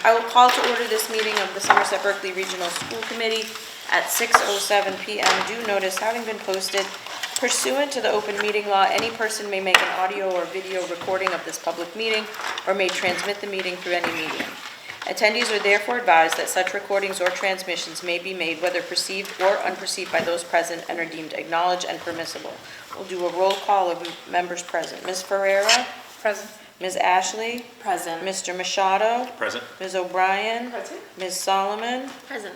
I will call to order this meeting of the Somerset Berkeley Regional School Committee at 6:07 p.m. Due notice having been posted pursuant to the open meeting law. Any person may make an audio or video recording of this public meeting or may transmit the meeting through any medium. Attendees are therefore advised that such recordings or transmissions may be made whether perceived or unperceived by those present and are deemed acknowledged and permissible. We'll do a roll call of members present. Ms. Ferreira? Present. Ms. Ashley? Present. Mr. Machado? Present. Ms. O'Brien? Present. Ms. Solomon? Present.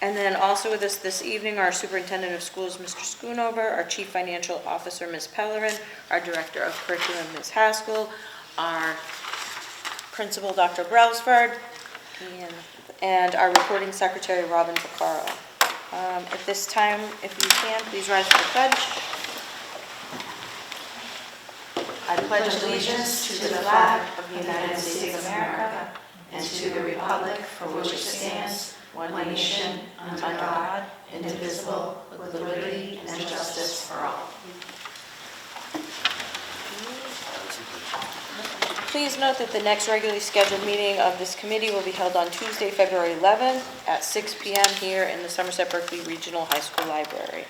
And then also with us this evening, our Superintendent of Schools, Mr. Schoonover, our Chief Financial Officer, Ms. Pellerin, our Director of Curriculum, Ms. Haskell, our Principal, Dr. Brailsford, and our Recording Secretary, Robin Vaccaro. At this time, if you can, please rise for the pledge. I pledge allegiance to the flag of the United States of America and to the republic for which it stands, one nation, under God, indivisible, with liberty and justice for all. Please note that the next regularly scheduled meeting of this committee will be held on Tuesday, February 11th at 6 p.m. here in the Somerset Berkeley Regional High School Library.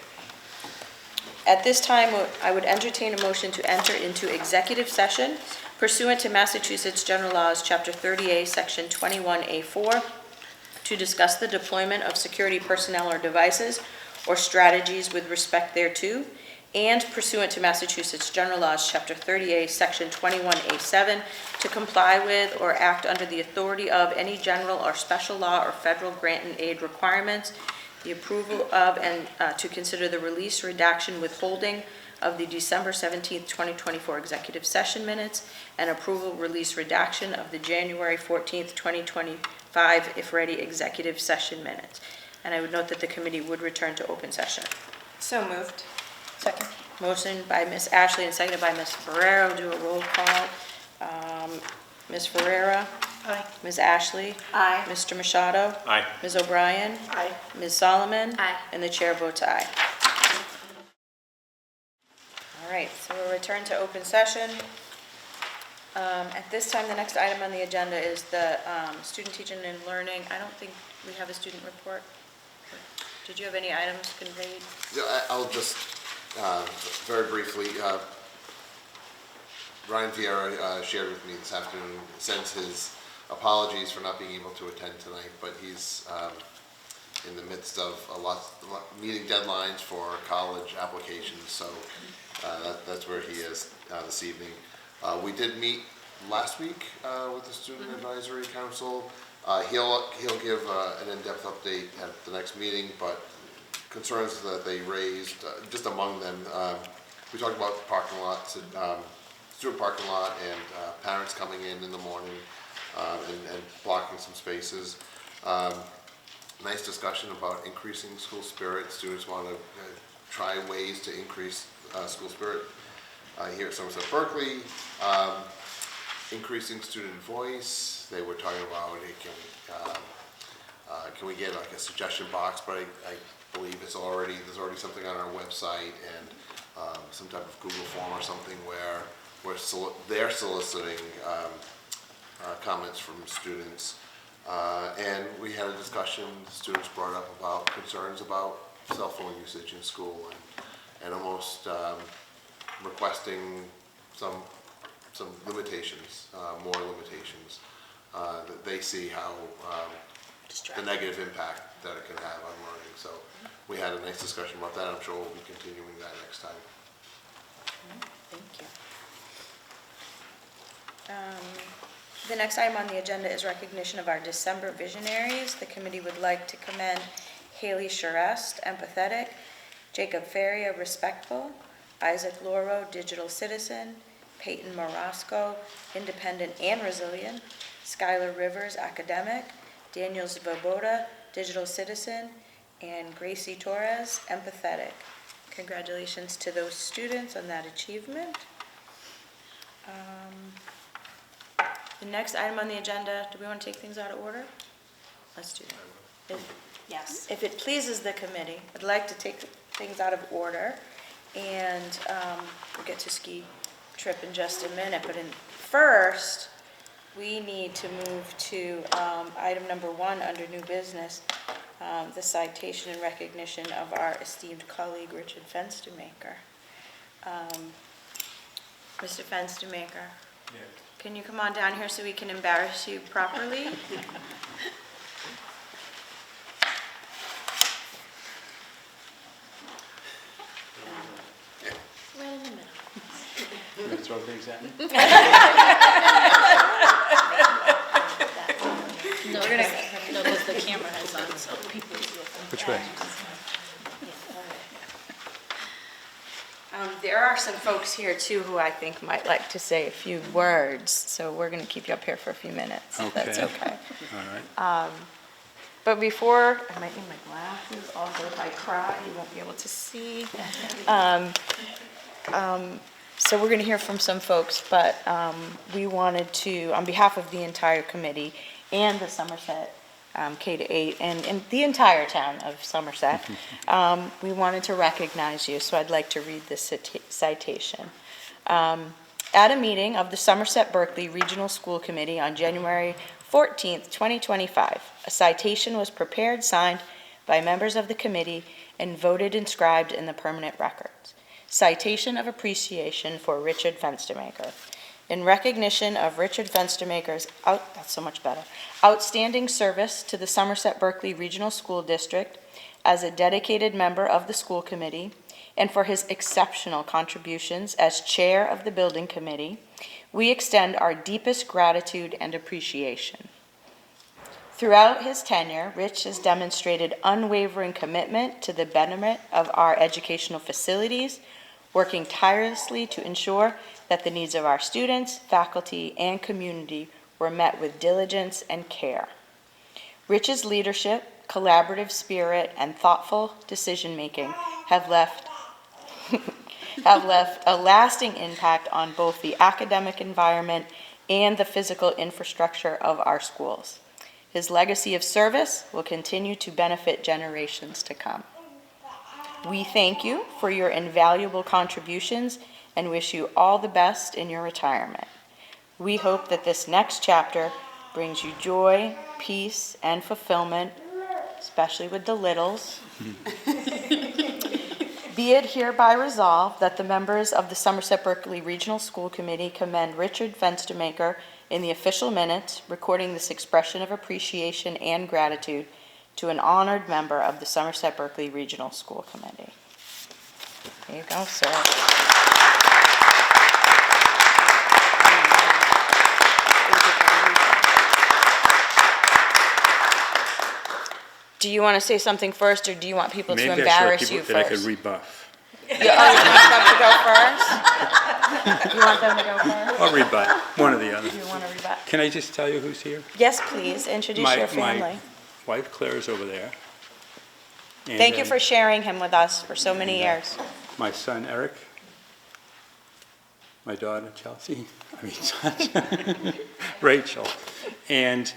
At this time, I would entertain a motion to enter into executive session pursuant to Massachusetts General Laws, Chapter 30A, Section 21A4, to discuss the deployment of security personnel or devices or strategies with respect thereto, and pursuant to Massachusetts General Laws, Chapter 30A, Section 21A7, to comply with or act under the authority of any general or special law or federal grant and aid requirements, the approval of and to consider the release, redaction, withholding of the December 17th, 2024 executive session minutes, and approval, release, redaction of the January 14th, 2025, if ready, executive session minutes. And I would note that the committee would return to open session. So moved. Second. Motion by Ms. Ashley and seconded by Ms. Ferreira. We'll do a roll call. Ms. Ferreira? Aye. Ms. Ashley? Aye. Mr. Machado? Aye. Ms. O'Brien? Aye. Ms. Solomon? Aye. And the chair votes aye. All right, so we'll return to open session. At this time, the next item on the agenda is the student teaching and learning. I don't think we have a student report. Did you have any items conveyed? Yeah, I'll just very briefly, Ryan Vieira shared with me this afternoon, sends his apologies for not being able to attend tonight, but he's in the midst of a lot meeting deadlines for college applications, so that's where he is this evening. We did meet last week with the Student Advisory Council. He'll give an in-depth update at the next meeting, but concerns that they raised, just among them, we talked about parking lots, student parking lot, and parents coming in the morning and blocking some spaces. Nice discussion about increasing school spirit. Students want to try ways to increase school spirit here at Somerset Berkeley. Increasing student voice. They were talking about, hey, can we get like a suggestion box, but I believe there's already something on our website and some type of Google form or something where they're soliciting comments from students. And we had a discussion, students brought up about concerns about cell phone usage in school and almost requesting some limitations, more limitations, that they see how the negative impact that it can have on learning. So we had a nice discussion about that. I'm sure we'll be continuing that next time. Thank you. The next item on the agenda is recognition of our December visionaries. The committee would like to commend Haley Charest, empathetic, Jacob Faria, respectful, Isaac Loro, digital citizen, Peyton Morosco, independent and resilient, Skylar Rivers, academic, Daniel Svoboda, digital citizen, and Gracie Torres, empathetic. Congratulations to those students on that achievement. The next item on the agenda, do we want to take things out of order? Let's do that. Yes. If it pleases the committee, I'd like to take things out of order, and we'll get to ski trip in just a minute. But first, we need to move to item number 1 under new business, the citation and recognition of our esteemed colleague, Richard Fenstermaker. Mr. Fenstermaker, can you come on down here so we can embarrass you properly? Right in the middle. You gonna throw things at me? No, because the camera is on, so people. Which way? There are some folks here too who I think might like to say a few words, so we're going to keep you up here for a few minutes, if that's okay. All right. But before, I might need my glasses, also if I cry, you won't be able to see. So we're going to hear from some folks, but we wanted to, on behalf of the entire committee and the Somerset K-8 and the entire town of Somerset, we wanted to recognize you, so I'd like to read this citation. At a meeting of the Somerset Berkeley Regional School Committee on January 14th, 2025, a citation was prepared, signed by members of the committee, and voted inscribed in the permanent records. Citation of appreciation for Richard Fenstermaker. In recognition of Richard Fenstermaker's, that's so much better, outstanding service to the Somerset Berkeley Regional School District as a dedicated member of the school committee, and for his exceptional contributions as chair of the building committee, we extend our deepest gratitude and appreciation. Throughout his tenure, Rich has demonstrated unwavering commitment to the betterment of our educational facilities, working tirelessly to ensure that the needs of our students, faculty, and community were met with diligence and care. Rich's leadership, collaborative spirit, and thoughtful decision-making have left a lasting impact on both the academic environment and the physical infrastructure of our schools. His legacy of service will continue to benefit generations to come. We thank you for your invaluable contributions and wish you all the best in your retirement. We hope that this next chapter brings you joy, peace, and fulfillment, especially with the littles. Be it hereby resolved that the members of the Somerset Berkeley Regional School Committee commend Richard Fenstermaker in the official minutes, recording this expression of appreciation and gratitude to an honored member of the Somerset Berkeley Regional School Committee. There you go, sir. Do you want to say something first, or do you want people to embarrass you first? Maybe I could rebuff. You want them to go first? Or rebut, one or the other. You want to rebut? Can I just tell you who's here? Yes, please, introduce your family. My wife Claire is over there. And Thank you then for sharing him with us for so many years. my son Eric, my daughter Chelsea, Rachel, and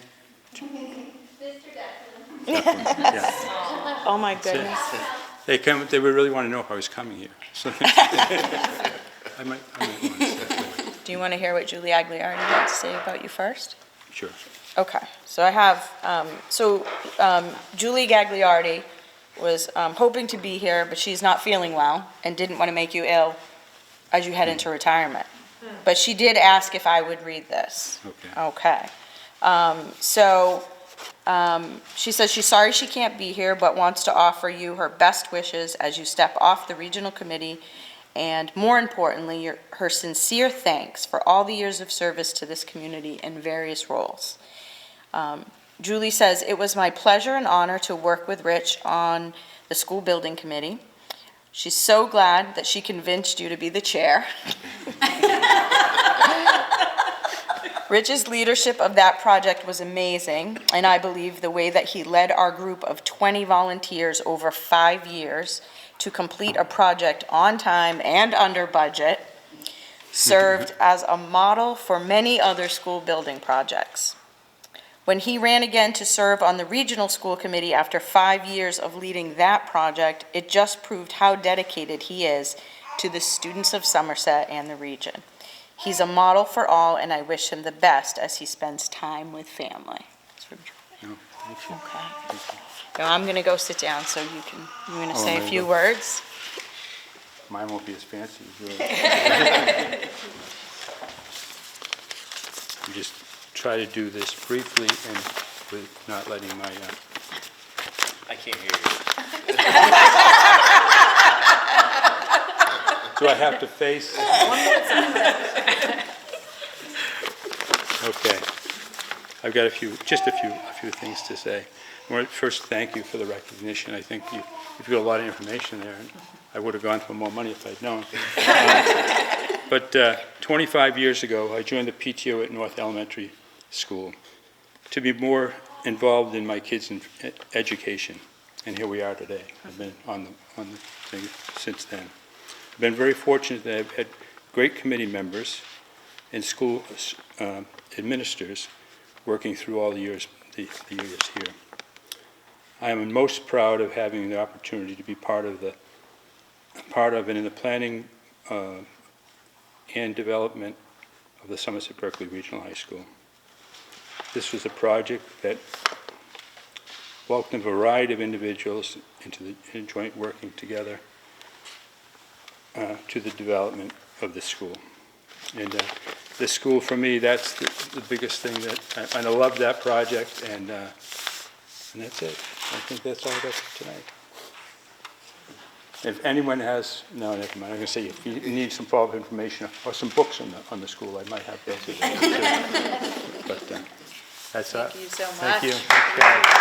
yeah. Oh, my goodness. They would really want to know if I was coming here. So I might want to say. Do you want to hear what Julie Agliardi had to say about you first? Sure. Okay, so I have, Julie Gagliardi was hoping to be here, but she's not feeling well and didn't want to make you ill as you head into retirement. But she did ask if I would read this. Okay. She says she's sorry she can't be here, but wants to offer you her best wishes as you step off the regional committee, and more importantly, her sincere thanks for all the years of service to this community in various roles. Julie says, it was my pleasure and honor to work with Rich on the school building committee. She's so glad that she convinced you to be the chair. Rich's leadership of that project was amazing, and I believe the way that he led our group of 20 volunteers over 5 years to complete a project on time and under budget served as a model for many other school building projects. When he ran again to serve on the regional school committee after 5 years of leading that project, it just proved how dedicated he is to the students of Somerset and the region. He's a model for all, and I wish him the best as he spends time with family. It's from Joy. No, thank you. Okay. Now I'm going to go sit down so you're going to Oh, say a there few you go. words. Mine won't be as fancy as yours. Just try to do this briefly and with not letting my, I can't hear you. do I have to face? Okay. I've got just a few things to say. First, thank you for the recognition. I think you've got a lot of information there, and I would have gone for more money if I'd known. But 25 years ago, I joined the PTO at North Elementary School to be more involved in my kids' education, and here we are today. I've been on the thing since then. I've been very fortunate that I've had great committee members and school administrators working through all the years here. I am most proud of having the opportunity to be part of and in the planning and development of the Somerset Berkeley Regional High School. This was a project that welcomed a variety of individuals into the joint working together to the development of the school. And this school, for me, that's the biggest thing that, and I love that project, and that's it. I think that's all I got for tonight. If anyone has, no, never mind, I'm going to say if you need some follow-up information or some books on the school, I might have those available too. But that's it. Thank you so much. Thank you. Thank you.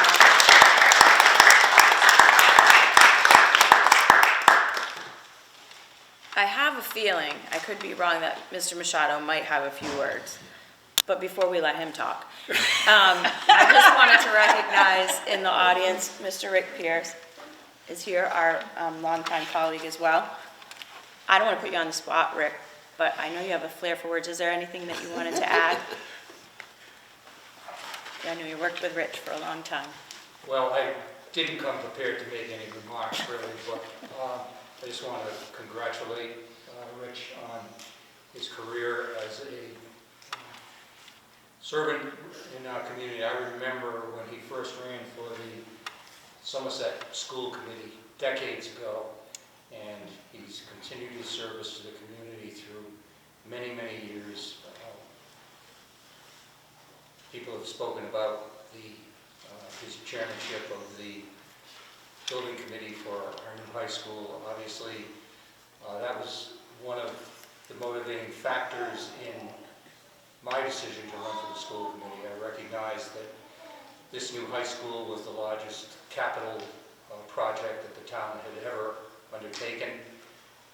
I have a feeling, I could be wrong, that Mr. Machado might have a few words. But before we let him talk, I just wanted to recognize in the audience, Mr. Rick Pierce is here, our longtime colleague as well. I don't want to put you on the spot, Rick, but I know you have a flair for words. Is there anything that you wanted to add? I know you worked with Rich for a long time. Well, I didn't come prepared to make any remarks, really, but I just want to congratulate Rich on his career as a servant in our community. I remember when he first ran for the Somerset School Committee decades ago, and he's continued his service to the community through many, many years. People have spoken about his chairmanship of the building committee for our new high school. Obviously, that was one of the motivating factors in my decision to run for the school committee. I recognized that this new high school was the largest capital project that the town had ever undertaken,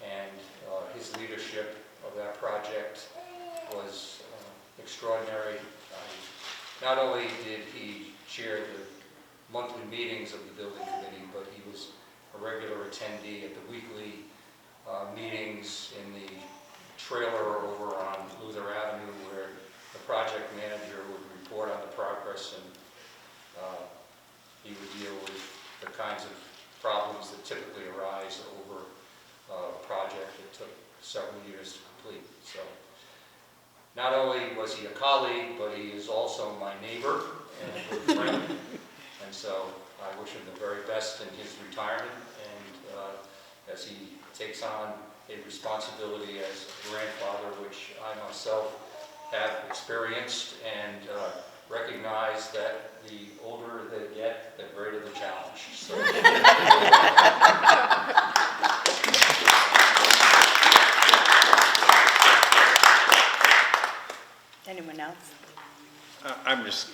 and his leadership of that project was extraordinary. Not only did he chair the monthly meetings of the building committee, but he was a regular attendee at the weekly meetings in the trailer over on Luther Avenue, where the project manager would report on the progress, and he would deal with the kinds of problems that typically arise over a project that took several years to complete. So not only was he a colleague, but he is also my neighbor and a good friend. And so I wish him the very best in his retirement, and as he takes on a responsibility as a grandfather, which I myself have experienced, and recognize that the older they get, the greater the challenge. So. Anyone else? I'm just,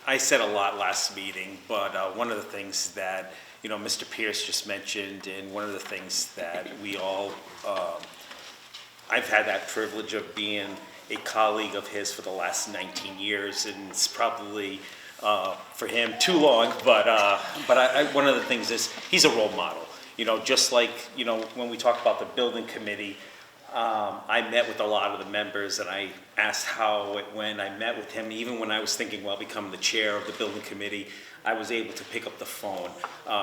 I said a lot last meeting, but one of the things that, Mr. Pierce just mentioned, and one of the things that we all, I've had that privilege of being a colleague of his for the last 19 years, and it's probably for him too long, but one of the things is he's a role model. Just like, when we talk about the building committee, I met with a lot of the members, and I asked how it went. I met with him even when I was thinking about becoming the chair of the building committee. I was able to pick up the phone.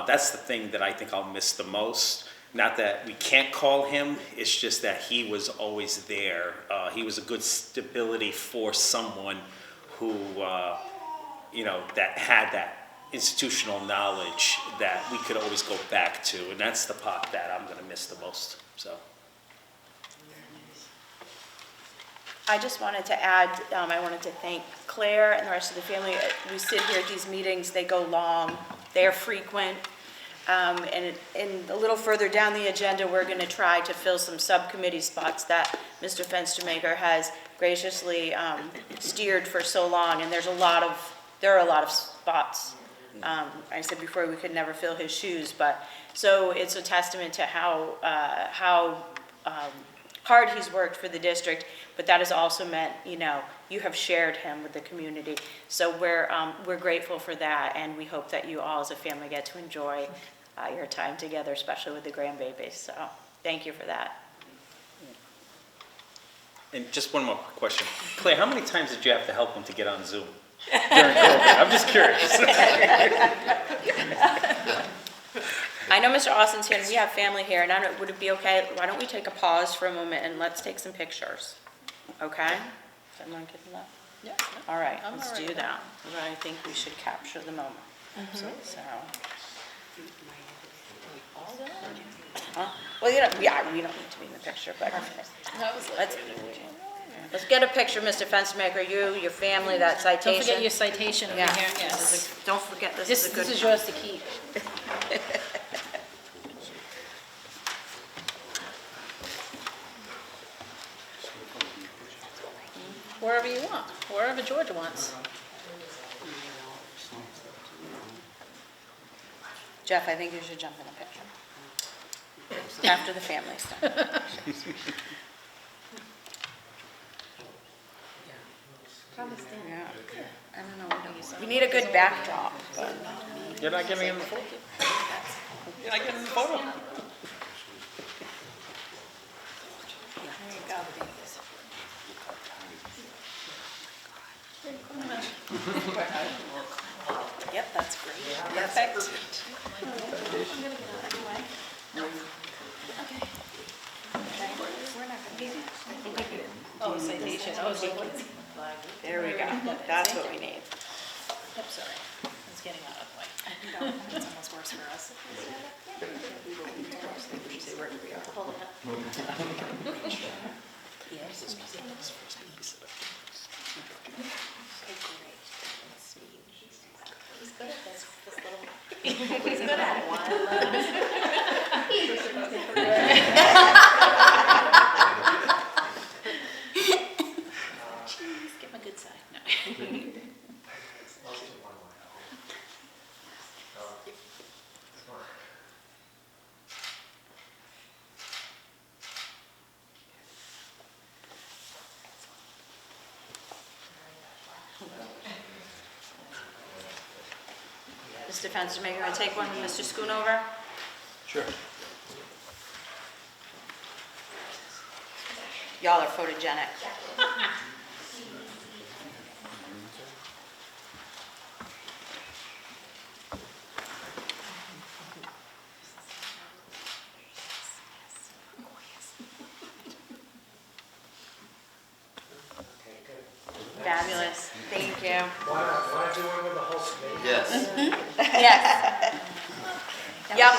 That's the thing that I think I'll miss the most. not that we can't call him, it's just that he was always there. He was a good stability for someone who, that had that institutional knowledge that we could always go back to, and that's the part that I'm gonna miss the most, so. I just wanted to add, I wanted to thank Claire and the rest of the family. We sit here at these meetings, they go long, they're frequent. And a little further down the agenda, we're going to try to fill some subcommittee spots that Mr. Fenstermaker has graciously steered for so long. And there are a lot of spots. I said before we could never fill his shoes, but so it's a testament to how hard he's worked for the district. But that has also meant, you have shared him with the community. So we're grateful for that, and we hope that you all as a family get to enjoy your time together, especially with the grandbabies. So thank you for that. And just one more question. Claire, how many times did you have to help him to get on Zoom during COVID? I'm just curious. I know Mr. Austin's here, and we have family here, and would it be okay, why don't we take a pause for a moment and let's take some pictures, okay? Is everyone good with that? Yeah. All right, I'm let's all right do with that. I think we should capture the moment. So, huh? Well, we don't need to be in the picture, but let's get a picture, Mr. Fenstermaker, you, your family, that citation. Don't forget your citation over Yeah. here, yes. Don't forget, this is a good This is one. yours to keep. Wherever you want, wherever Georgia wants. Jeff, I think you should jump in a picture. After the family's done. Yeah. I don't know, we need a good backdrop, but. You're not giving him the photo? You're not giving him the photo? There you go. Yep, that's great. Perfect. Oh, citation, I was thinking. There we go. That's what we need. Yep, sorry, it's getting out of the way. It's almost worse for us. He's good at this little. He's good at Jeez, give him a good side. No. Mr. Fenstermaker, you want to take one with Mr. Schoonover? Sure. Y'all are photogenic. Fabulous. Thank you. Want to do one with the whole committee? Yes. Yes. Yep.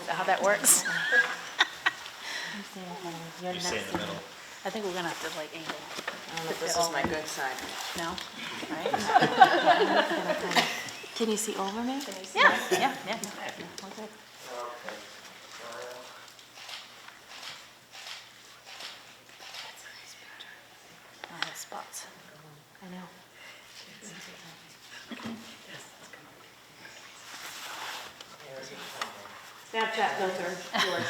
How that works? You stay in the middle. I think we're gonna have to like angle. I don't know if this is my good side. No? Right? Can you see over me? Yeah, yeah, yeah. We're good. I have spots. I know. Snapchat filter, yours.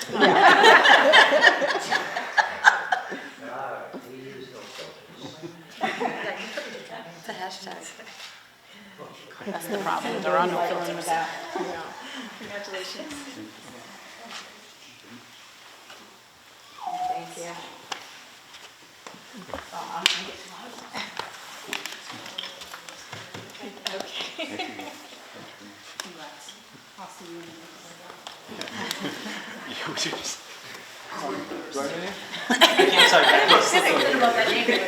The hashtag. That's the problem, there are no filters. Congratulations. Thank you. Thank you. Congrats. I'll see you in a minute. You just- Do I have anything?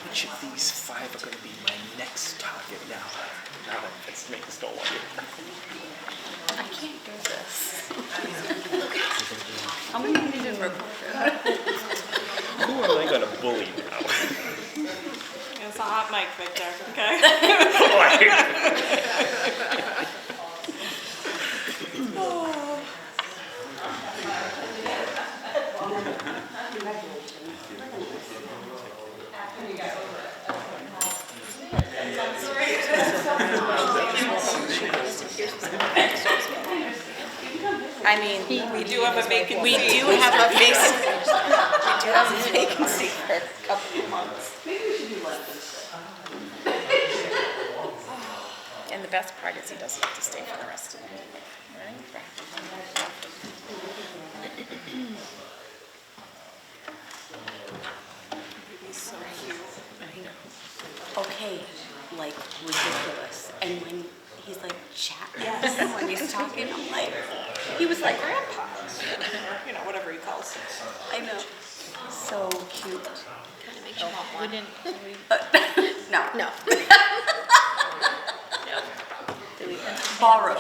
Which of these 5 are going to be my next target now? Let's make this no wonder. I can't do this. How many minutes did record? Who am I going to bully now? It's a hot mic, Victor, okay? I mean, We do have a vacancy. we do have a vacancy for a couple of months. And the best part is he doesn't have to stay for the rest of the meeting, right? Okay, like ridiculous. And when he's like chat, yes, when he's talking, I'm like, he was like grandpa. You know, whatever he calls it. I know. So cute. Wouldn't, No. No. Borrow.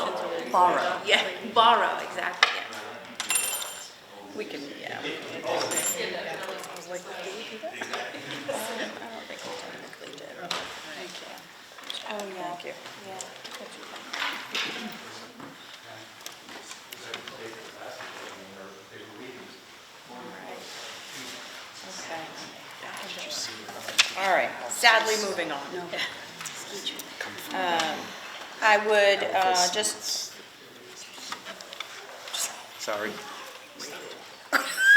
yeah, borrow, exactly, yeah. We can, yeah. I was like, do we do that? I don't think we technically did. Thank you. Oh, yeah. Thank you. Yeah. Okay. All right, sadly, moving on. No. I would just Sorry.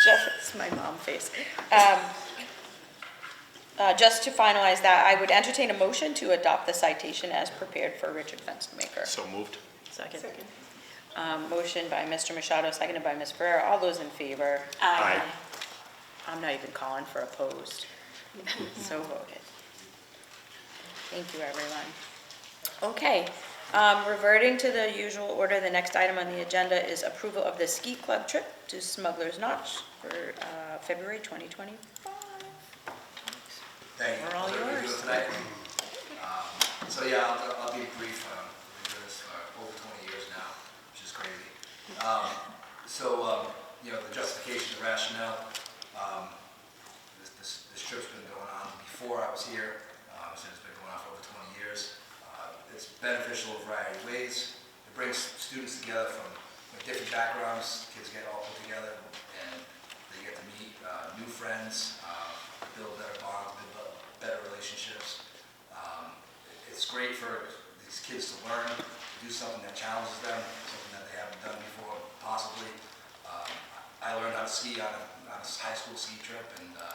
Just my mom face. Just to finalize that, I would entertain a motion to adopt the citation as prepared for Richard Fenstermaker. So moved. Second. Motion by Mr. Machado, seconded by Ms. Ferrer. All those in favor? Aye. I'm not even calling for opposed. So voted. Thank you, everyone. Okay, reverting to the usual order, the next item on the agenda is approval of the ski club trip to Smuggler's Notch for February 2025. Thank you. We're all How's everybody yours. doing tonight? So yeah, I'll be brief. We've been doing this for over 20 years now, which is crazy. You know, the justification, the rationale, this trip's been going on before I was here, so it's been going on for over 20 years. It's beneficial in a variety of ways. It brings students together from different backgrounds. Kids get all put together and they get to meet new friends, build better bonds, build better relationships. It's great for these kids to learn, to do something that challenges them, something that they haven't done before, possibly. I learned how to ski on a high school ski trip, and I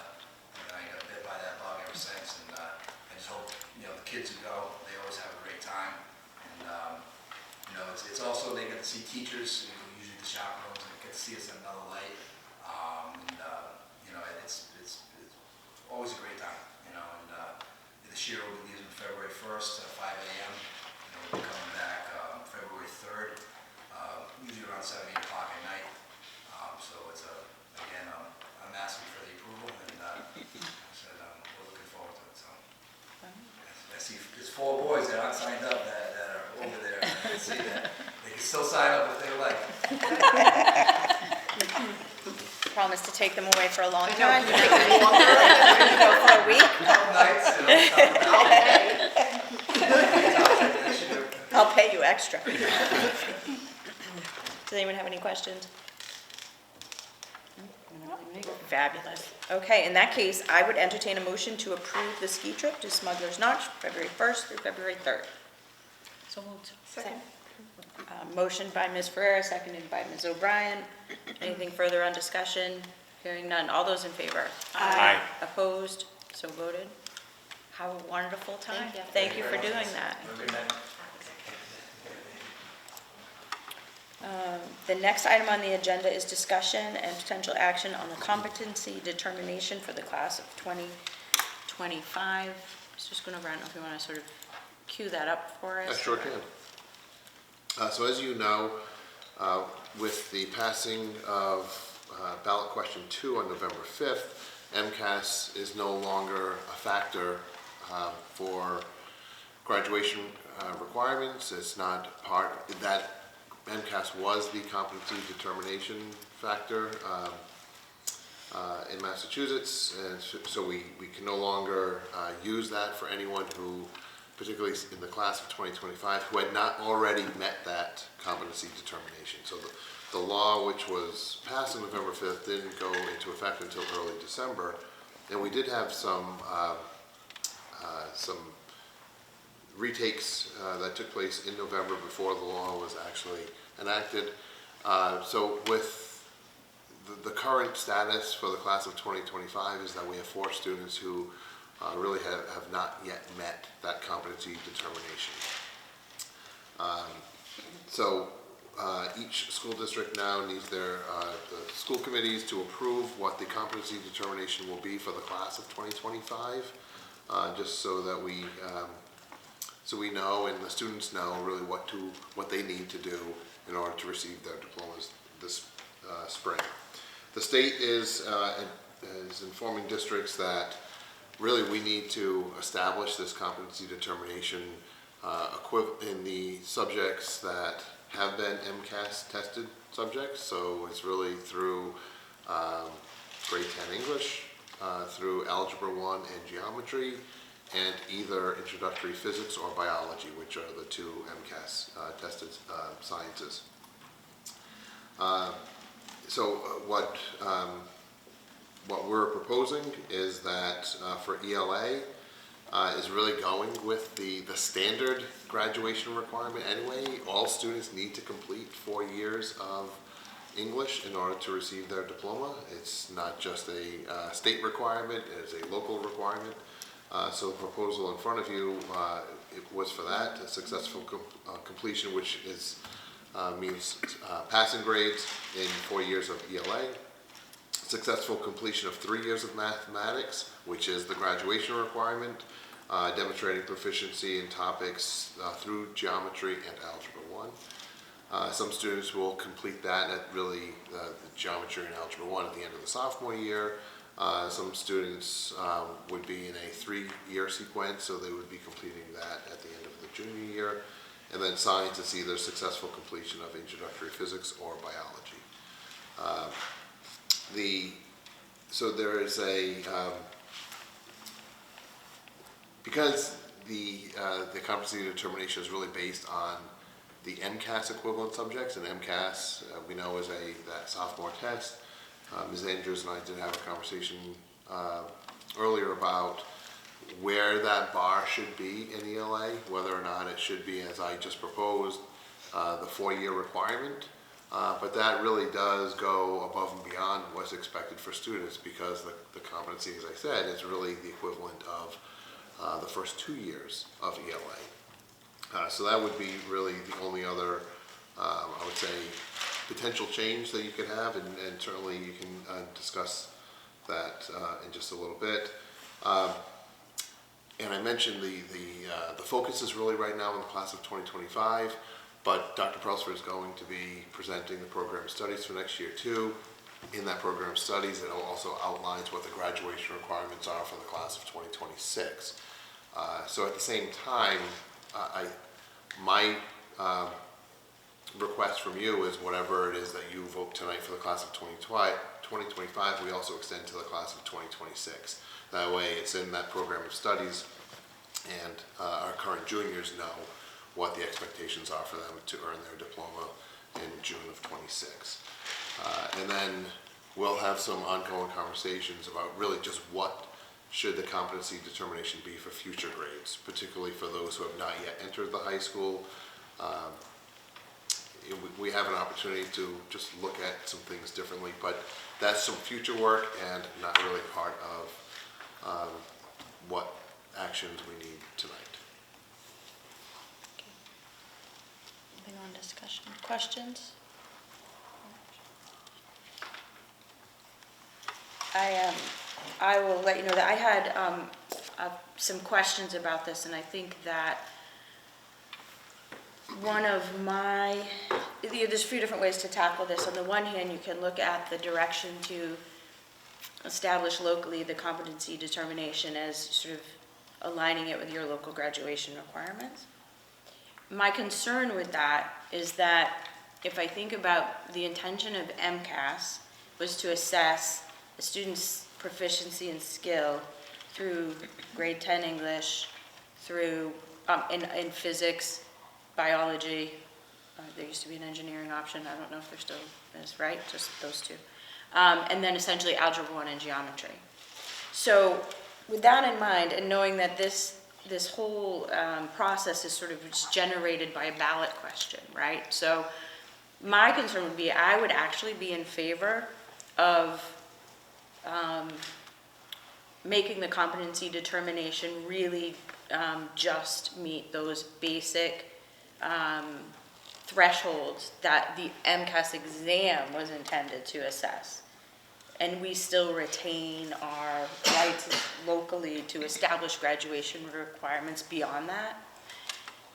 got bit by that bug ever since. And I just hope, you know, the kids who go, they always have a great time. And you know, it's also they get to see teachers, usually the chaperones, and get to see us in another light. You know, it's always a great time. You know, and this year we'll be leaving February 1st at 5 a.m. You know, we'll be coming back February 3rd, usually around 7, 8 o'clock at night. So it's again, I'm asking for the approval, and I said we're looking forward to it. So I see there's 4 boys that aren't signed up that are over there. I can see that they can still sign up if they would like. Promise to take them away for a long time. Go for a week. Couple nights, you know, I'll pay you extra. Does anyone have any questions? Fabulous. Okay, in that case, I would entertain a motion to approve the ski trip to Smuggler's Notch, February 1st through February 3rd. So moved. Second. Motion by Ms. Ferrer, seconded by Ms. O'Brien. Anything further on discussion? Hearing none. All those in favor? Aye. Opposed? So voted. Have a wonderful time. Thank you. Thank you for doing that. Have a good night. The next item on the agenda is discussion and potential action on the competency determination for the class of 2025. Mr. Schoonover, I don't know if you want to sort of cue that up for us? I sure can. So as you know, with the passing of ballot question 2 on November 5th, MCAS is no longer a factor for graduation requirements. It's not part, that MCAS was the competency determination factor in Massachusetts, and so we can no longer use that for anyone who, particularly in the class of 2025, who had not already met that competency determination. So the law, which was passed on November 5th, didn't go into effect until early December, and we did have some retakes that took place in November before the law was actually enacted. So with the current status for the class of 2025 is that we have 4 students who really have not yet met that competency determination. Each school district now needs their the school committees to approve what the competency determination will be for the class of 2025, just so that we know and the students know really what they need to do in order to receive their diplomas this spring. The state is informing districts that really we need to establish this competency determination in the subjects that have been MCAS tested subjects. So it's really through grade 10 English, through Algebra 1 and Geometry, and either introductory physics or biology, which are the 2 MCAS tested sciences. What we're proposing is that for ELA is really going with the standard graduation requirement anyway. All students need to complete 4 years of English in order to receive their diploma. It's not just a state requirement, it's a local requirement. So the proposal in front of you, it was for that, a successful completion, which means passing grades in 4 years of ELA, successful completion of 3 years of mathematics, which is the graduation requirement, demonstrating proficiency in topics through geometry and algebra 1. Some students will complete that at really the geometry and algebra 1 at the end of the sophomore year. Some students would be in a 3-year sequence, so they would be completing that at the end of the junior year. And then science is either successful completion of introductory physics or biology. So there is because the competency determination is really based on the MCAS equivalent subjects, and MCAS we know is that sophomore test. Ms. Andrews and I did have a conversation earlier about where that bar should be in ELA, whether or not it should be, as I just proposed, the 4-year requirement. But that really does go above and beyond what's expected for students, because the competency, as I said, is really the equivalent of the first 2 years of ELA. So that would be really the only other, I would say, potential change that you could have, and certainly you can discuss that in just a little bit. And I mentioned the focus is really right now in the class of 2025, but Dr. Prelsford is going to be presenting the program of studies for next year too. In that program of studies, it also outlines what the graduation requirements are for the class of 2026. So at the same time, my request from you is whatever it is that you vote tonight for the class of 2025, we also extend to the class of 2026. That way it's in that program of studies, and our current juniors know what the expectations are for them to earn their diploma in June of 26. And then we'll have some ongoing conversations about really just what should the competency determination be for future grades, particularly for those who have not yet entered the high school. We have an opportunity to just look at some things differently, but that's some future work and not really part of what actions we need tonight. Moving on, discussion. Questions? I will let you know that I had some questions about this, and I think that one of there's a few different ways to tackle this. On the one hand, you can look at the direction to establish locally the competency determination as sort of aligning it with your local graduation requirements. My concern with that is that if I think about the intention of MCAS was to assess a student's proficiency and skill through grade 10 English, through in physics, biology, there used to be an engineering option, I don't know if there still is, right? Just those two. And then essentially Algebra 1 and geometry. So with that in mind, and knowing that this whole process is sort of just generated by a ballot question, right? So my concern would be, I would actually be in favor of making the competency determination really just meet those basic thresholds that the MCAS exam was intended to assess. And we still retain our rights locally to establish graduation requirements beyond that.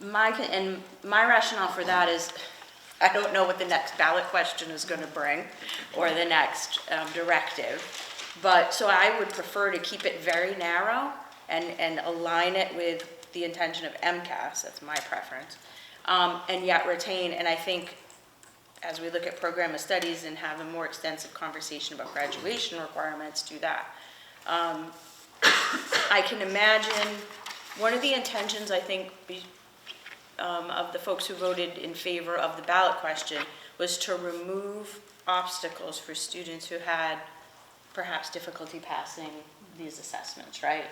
My rationale for that is, I don't know what the next ballot question is going to bring, or the next directive. But, so I would prefer to keep it very narrow and align it with the intention of MCAS, that's my preference, and yet retain, and I think as we look at program of studies and have a more extensive conversation about graduation requirements, do that. I can imagine one of the intentions, I think, of the folks who voted in favor of the ballot question was to remove obstacles for students who had perhaps difficulty passing these assessments, right?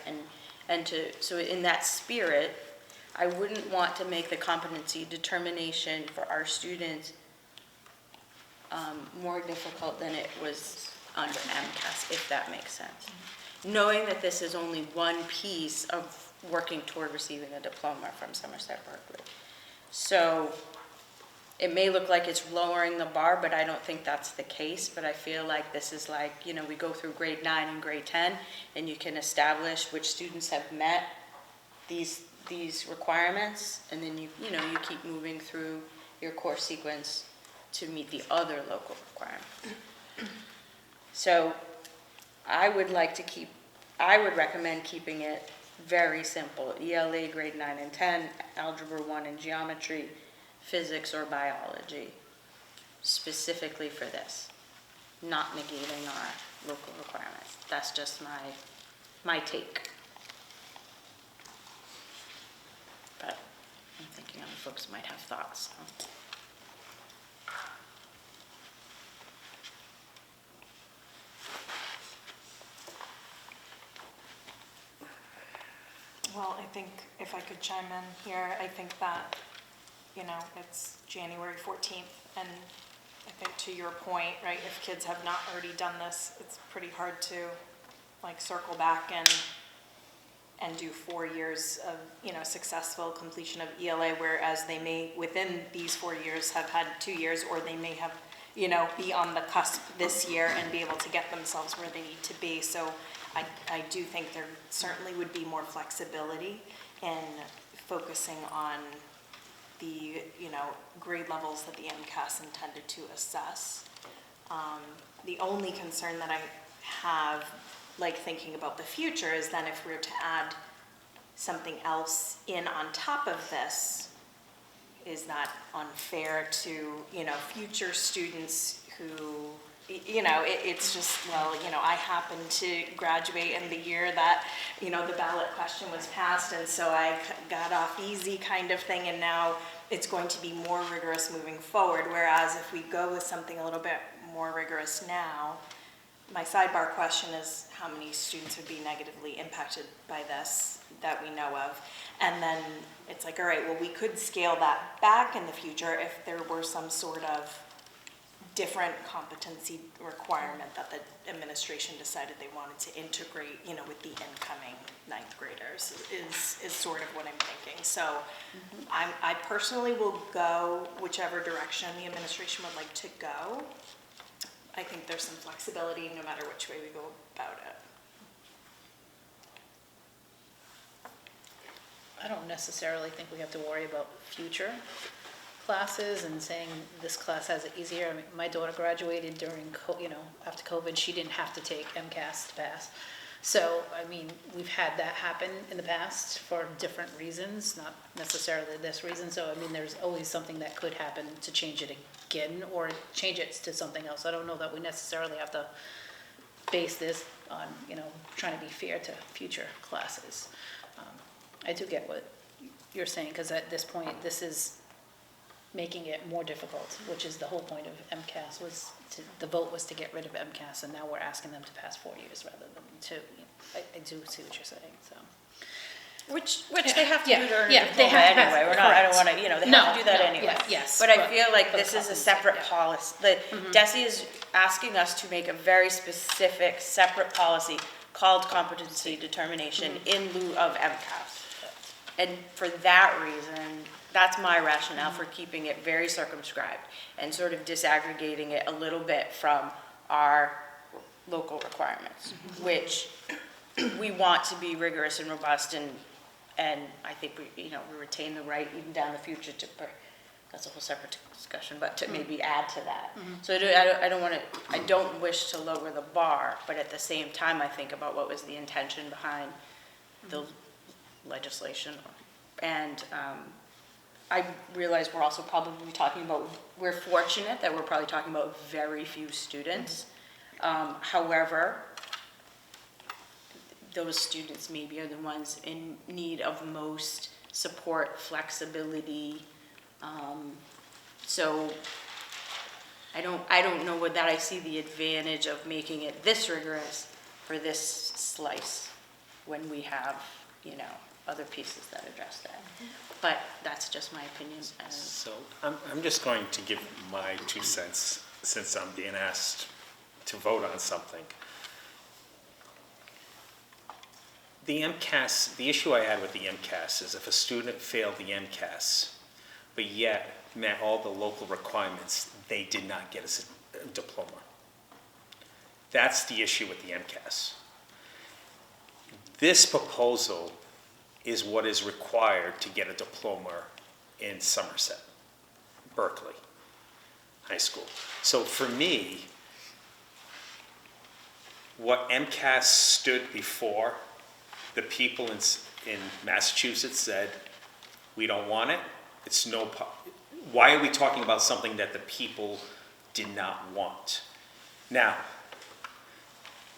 So in that spirit, I wouldn't want to make the competency determination for our students more difficult than it was under MCAS, if that makes sense. Knowing that this is only one piece of working toward receiving a diploma from Somerset Berkeley. So it may look like it's lowering the bar, but I don't think that's the case. But I feel like this is like, you know, we go through grade 9 and grade 10, and you can establish which students have met these requirements, and then you keep moving through your course sequence to meet the other local requirements. So I would recommend keeping it very simple. ELA grade 9 and 10, Algebra 1 and geometry, physics or biology, specifically for this, not negating our local requirements. That's just my take. But I'm thinking other folks might have thoughts. Well, I think if I could chime in here, I think that, it's January 14th, and I think to your point, right, if kids have not already done this, it's pretty hard to, circle back and do 4 years of, successful completion of ELA, whereas they may, within these 4 years, have had 2 years, or they may have, be on the cusp this year and be able to get themselves where they need to be. So I do think there certainly would be more flexibility in focusing on the, grade levels that the MCAS intended to assess. The only concern that I have, thinking about the future, is then if we were to add something else in on top of this, is that unfair to, future students who, it's just, I happened to graduate in the year that, the ballot question was passed, and so I got off easy kind of thing, and now it's going to be more rigorous moving forward, whereas if we go with something a little bit more rigorous now, my sidebar question is how many students would be negatively impacted by this that we know of, and then it's like, all right, well, we could scale that back in the future if there were some sort of different competency requirement that the administration decided they wanted to integrate, with the incoming 9th graders is sort of what I'm thinking. So I personally will go whichever direction the administration would like to go. I think there's some flexibility no matter which way we go about it. I don't necessarily think we have to worry about future classes and saying this class has it easier. I mean, my daughter graduated during, after COVID, she didn't have to take MCAS to pass. So, I mean, we've had that happen in the past for different reasons, not necessarily this reason. So, I mean, there's always something that could happen to change it again or change it to something else. I don't know that we necessarily have to base this on, trying to be fair to future classes. I do get what you're saying, because at this point, this is making it more difficult, which is the whole point of MCAS the vote was to get rid of MCAS, and now we're asking them to pass 4 years rather than 2. I do see what you're saying, so. Which they have to do to earn a Yeah, they diploma have to anyway. have- We're not, I don't correct. want to, they No, have to do that no, anyway. yes, But I but feel like for the this is a compensation, separate yeah. policy. DESE is asking us to make a very specific, separate policy called competency determination in lieu of MCAS. And for that reason, that's my rationale for keeping it very circumscribed and sort of disaggregating it a little bit from our local requirements, which we want to be rigorous and robust, and I think we retain the right even down the future to, that's a whole separate discussion, but to maybe add to that. So I don't wish to lower the bar, but at the same time, I think about what was the intention behind the legislation. And I realize we're also probably talking about, we're fortunate that we're probably talking about very few students. However, those students maybe are the ones in need of most support, flexibility. So I don't know that I see the advantage of making it this rigorous for this slice when we have, other pieces that address that. But that's just my opinion. So I'm just going to give my 2 cents since I'm being asked to vote on something. The MCAS, the issue I had with the MCAS is if a student failed the MCAS, but yet met all the local requirements, they did not get a diploma. That's the issue with the MCAS. This proposal is what is required to get a diploma in Somerset, Berkeley High School. So for me, what MCAS stood before, the people in Massachusetts said, we don't want it. Why are we talking about something that the people did not want? Now,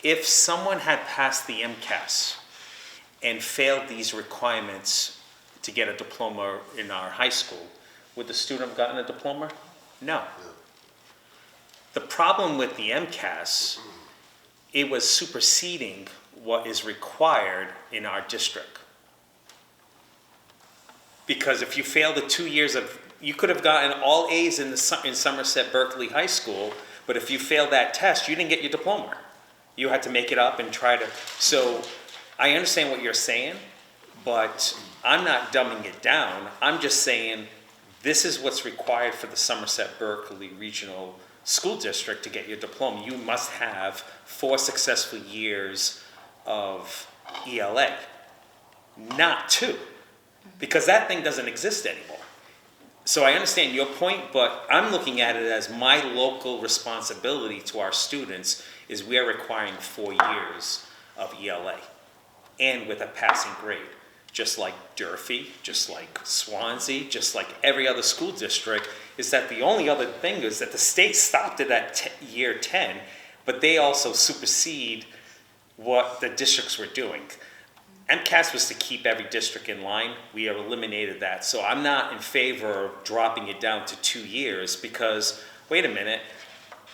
if someone had passed the MCAS and failed these requirements to get a diploma in our high school, would the student have gotten a diploma? No. The problem with the MCAS, it was superseding what is required in our district. Because if you fail the 2 years you could have gotten all A's in Somerset Berkeley High School, but if you failed that test, you didn't get your diploma. You had to make it up and try to, so I understand what you're saying, but I'm not dumbing it down. I'm just saying this is what's required for the Somerset Berkeley Regional School District to get your diploma. You must have 4 successful years of ELA, not 2, because that thing doesn't exist anymore. So I understand your point, but I'm looking at it as my local responsibility to our students is we are requiring 4 years of ELA. And with a passing grade, just like Durfee, just like Swansea, just like every other school district, is that the only other thing is that the state stopped it at year 10, but they also supersede what the districts were doing. MCAS was to keep every district in line. We have eliminated that. So I'm not in favor of dropping it down to 2 years because, wait a minute,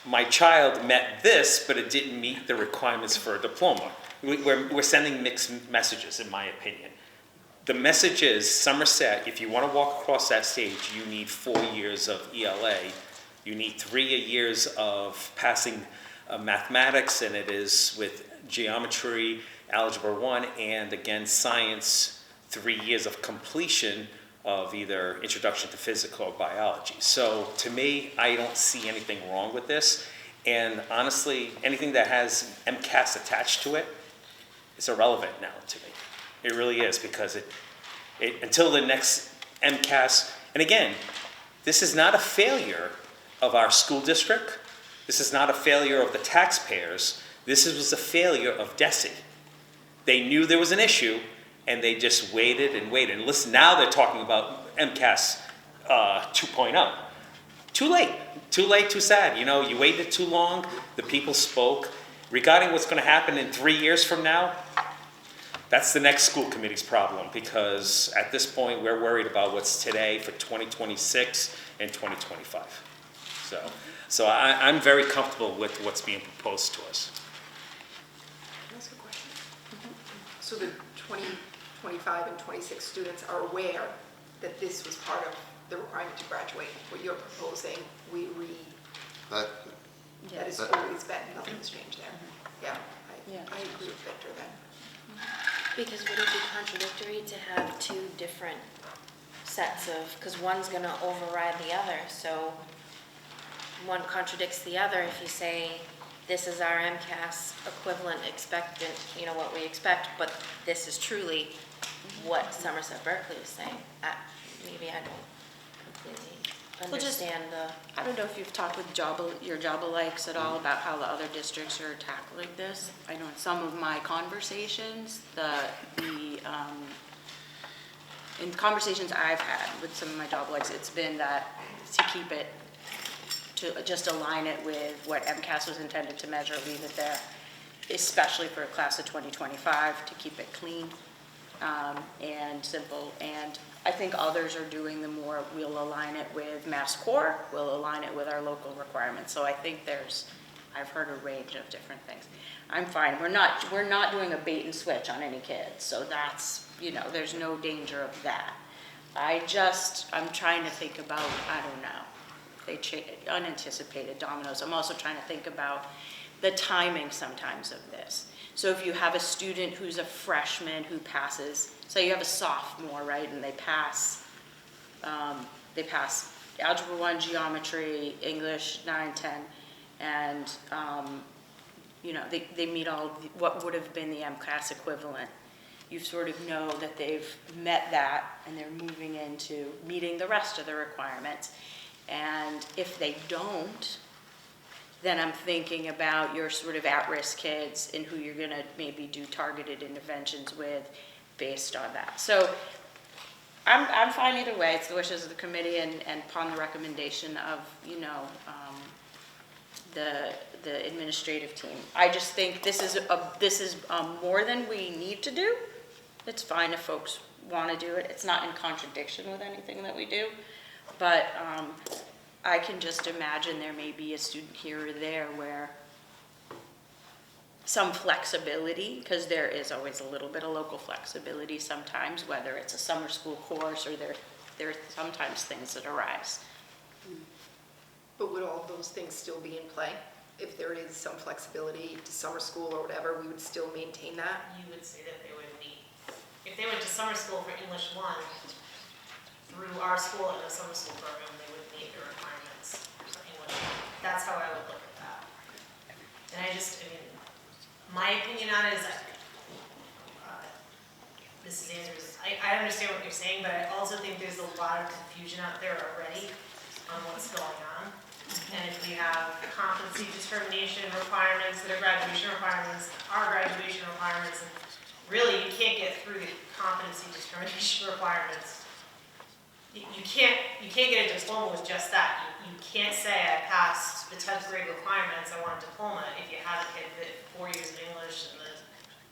my child met this, but it didn't meet the requirements for a diploma. We're sending mixed messages, in my opinion. The message is, Somerset, if you want to walk across that stage, you need 4 years of ELA. You need 3 years of passing mathematics, and it is with geometry, algebra 1, and again, science, 3 years of completion of either introduction to physics or biology. So to me, I don't see anything wrong with this. And honestly, anything that has MCAS attached to it is irrelevant now to me. It really is, because until the next MCAS, and again, this is not a failure of our school district. This is not a failure of the taxpayers. This was a failure of DESE. They knew there was an issue, and they just waited and waited. And listen, now they're talking about MCAS 2.0. Too late, too sad. You know, you waited too long, the people spoke. Regarding what's gonna happen in 3 years from now, that's the next school committee's problem, because at this point, we're worried about what's today for 2026 and 2025. So I'm very comfortable with what's being proposed to us. Can I ask a question? So the 2025 and 26 students are aware that this was part of the requirement to graduate. What you're proposing, That, that has That- always been, nothing's changed there. Yeah, I agree with Victor then. Because would it be contradictory to have two different sets of, because one's gonna override the other, so one contradicts the other if you say, this is our MCAS equivalent expectant, you know, what we expect, but this is truly what Somerset Berkeley is saying. Maybe I don't completely Well, just- understand the. I don't know if you've talked with your job alikes at all about how the other districts are tackling this. I know in some of my conversations, in conversations I've had with some of my job alikes, it's been that to keep it, to just align it with what MCAS was intended to measure, leave it there, especially for a class of 2025, to keep it clean and simple. And I think others are doing the more, we'll align it with Mass Core, we'll align it with our local requirements. So I think I've heard a range of different things. I'm fine, we're not doing a bait and switch on any kids, so that's, you know, there's no danger of that. I'm trying to think about, I don't know, unanticipated dominoes. I'm also trying to think about the timing sometimes of this. So if you have a student who's a freshman who passes, say you have a sophomore, right, and they pass Algebra 1, Geometry, English 9, 10, and, you know, they meet all what would have been the MCAS equivalent. You sort of know that they've met that and they're moving into meeting the rest of the requirements. And if they don't, then I'm thinking about your sort of at-risk kids and who you're gonna maybe do targeted interventions with based on that. So I'm fine either way. It's the wishes of the committee and upon the recommendation of, you know, the administrative team. I just think this is more than we need to do. It's fine if folks wanna do it. It's not in contradiction with anything that we do. But I can just imagine there may be a student here or there where some flexibility, because there is always a little bit of local flexibility sometimes, whether it's a summer school course or there are sometimes things that arise. But would all of those things still be in play? If there is some flexibility to summer school or whatever, we would still maintain that? You would say that they would meet, if they went to summer school for English 1, through our school and the summer school program, they would meet the requirements for English 1. That's how I would look at that. And I mean, my opinion on it is that, Mrs. Andrews, I understand what you're saying, but I also think there's a lot of confusion out there already on what's going on. And if we have competency determination requirements that are graduation requirements, our graduation requirements, and really you can't get through the competency determination requirements. You can't get a diploma with just that. You can't say I passed the 10th grade requirements, I want a diploma, if you have a kid that 4 years of English and the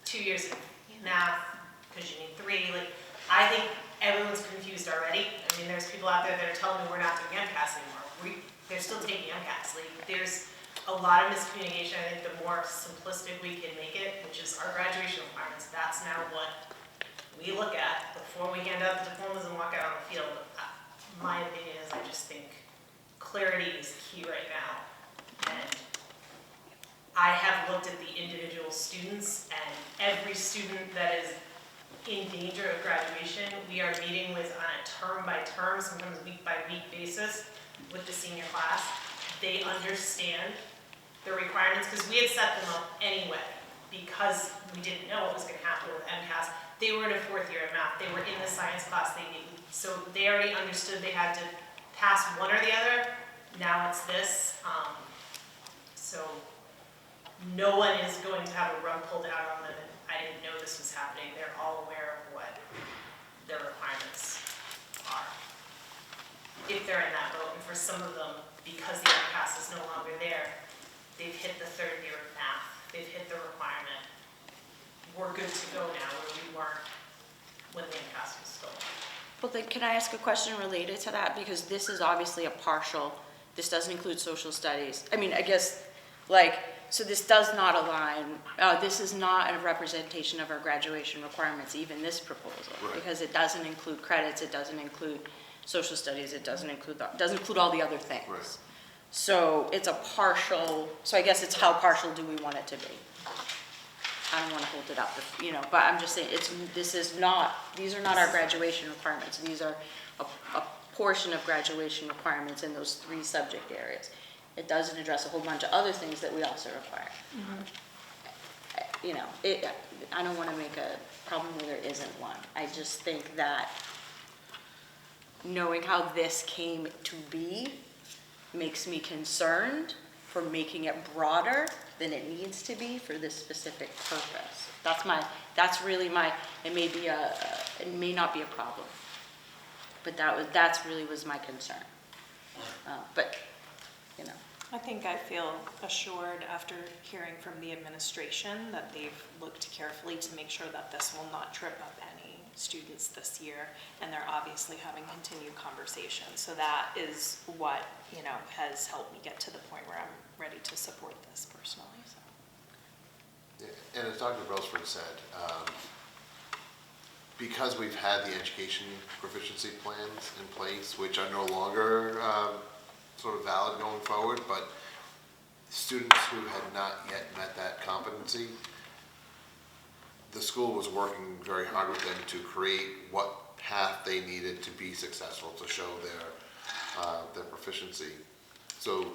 2 years of math, because you need 3. Like, I think everyone's confused already. I mean, there's people out there that are telling me we're not doing MCAS anymore. They're still taking MCAS. Like, there's a lot of miscommunication. I think the more simplistic we can make it, which is our graduation requirements, that's now what we look at before we hand out the diplomas and walk out on the field. My opinion is I just think clarity is key right now. And I have looked at the individual students, and every student that is in danger of graduation, we are meeting with on a term by term, sometimes week by week basis with the senior class. They understand the requirements, because we had set them up anyway, because we didn't know what was gonna happen with MCAS. They were in a fourth year of math, they were in the science class they needed, so they already understood they had to pass one or the other. Now it's this, so no one is going to have a rug pulled out on them, and I didn't know this was happening. They're all aware of what their requirements are, if they're in that boat. And for some of them, because the MCAS is no longer there, they've hit the third year of math, they've hit the requirement. We're good to go now, where we weren't when the MCAS was still. Well, then, can I ask a question related to that? Because this is obviously a partial, this doesn't include social studies. I mean, I guess, like, so this does not align, this is not a representation of our graduation requirements, even this proposal. Right. Because it doesn't include credits, it doesn't include social studies, it doesn't include all the other things. Right. So it's a partial, so I guess it's how partial do we want it to be? I don't want to hold it up, you know, but I'm just saying, these are not our graduation requirements. These are a portion of graduation requirements in those 3 subject areas. It doesn't address a whole bunch of other things that we also require. You know, I don't want to make a problem where there isn't one. I just think that knowing how this came to be makes me concerned for making it broader than it needs to be for this specific purpose. That's really my, it may not be a problem, but that's really was my concern. But, you know. I think I feel assured after hearing from the administration that they've looked carefully to make sure that this will not trip up any students this year, and they're obviously having continued conversations. So that is what, you know, has helped me get to the point where I'm ready to support this personally. So. Yeah, and as Dr. Brailsford said, because we've had the education proficiency plans in place, which are no longer sort of valid going forward, but students who had not yet met that competency, the school was working very hard with them to create what path they needed to be successful, to show their proficiency. So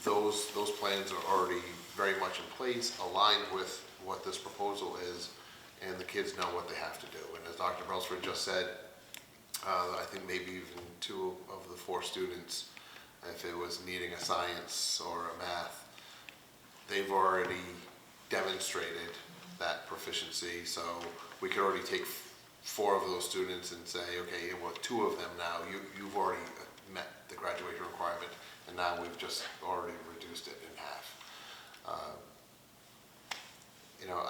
those plans are already very much in place, aligned with what this proposal is, and the kids know what they have to do. And as Dr. Brailsford just said, I think maybe even 2 of the 4 students, if it was needing a science or a math, they've already demonstrated that proficiency. So we could already take 4 of those students and say, okay, well, 2 of them now, you've already met the graduation requirement, and now we've just already reduced it in half. You know,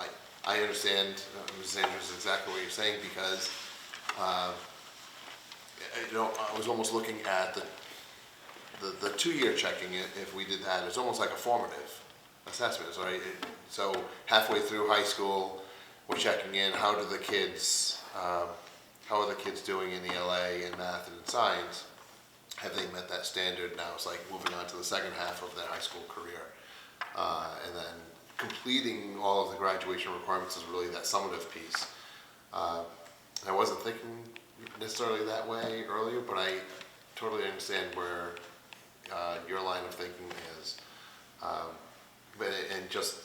I understand, Mrs. Andrews, exactly what you're saying, because you know, I was almost looking at the 2-year checking. If we did that, it's almost like a formative assessment, right? So halfway through high school, we're checking in. How are the kids doing in ELA and math and in science? Have they met that standard? Now it's like moving on to the second half of their high school career, and then completing all of the graduation requirements is really that summative piece. I wasn't thinking necessarily that way earlier, but I totally understand where your line of thinking is. And just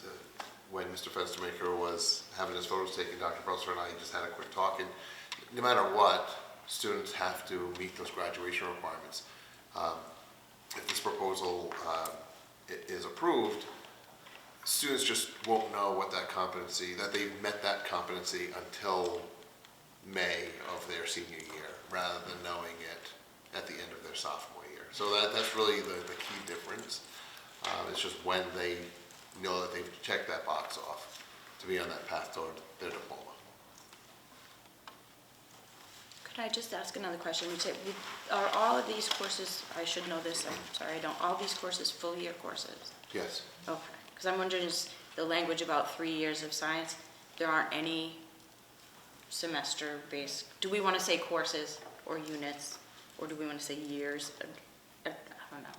when Mr. Fenstermaker was having his photos taken, Dr. Brailsford and I just had a quick talk, and no matter what, students have to meet those graduation requirements. If this proposal is approved, students just won't know what that competency, that they've met that competency until May of their senior year, rather than knowing it at the end of their sophomore year. So that's really the key difference. It's just when they know that they've checked that box off to be on that path toward their diploma. Could I just ask another question? Are all of these courses, I should know this, I'm sorry, I don't, all these courses full year courses? Yes. Okay, because I'm wondering, is the language about 3 years of science, there aren't any semester-based, do we want to say courses or units, or do we want to say years? I don't know.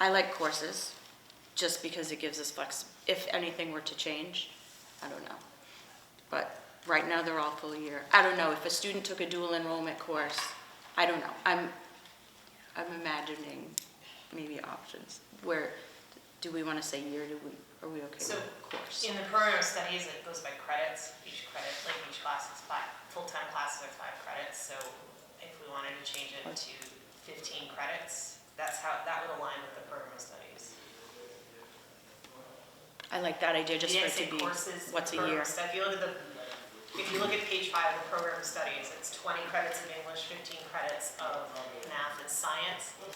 I like courses, just because it gives us if anything were to change, I don't know. But right now, they're all full year. I don't know, if a student took a dual enrollment course, I don't know. I'm imagining maybe options where do we want to say year, are we okay So, with course? in the program of studies, it goes by credits. Each credit, like each class is 5, full-time classes are 5 credits. So if we wanted to change it to 15 credits, that's how, that would align with the program of studies. I like that idea, just We for didn't it to say be, courses. what's a program year? of study. If you look at page 5 of the program of studies, it's 20 credits of English, 15 credits of math and science. And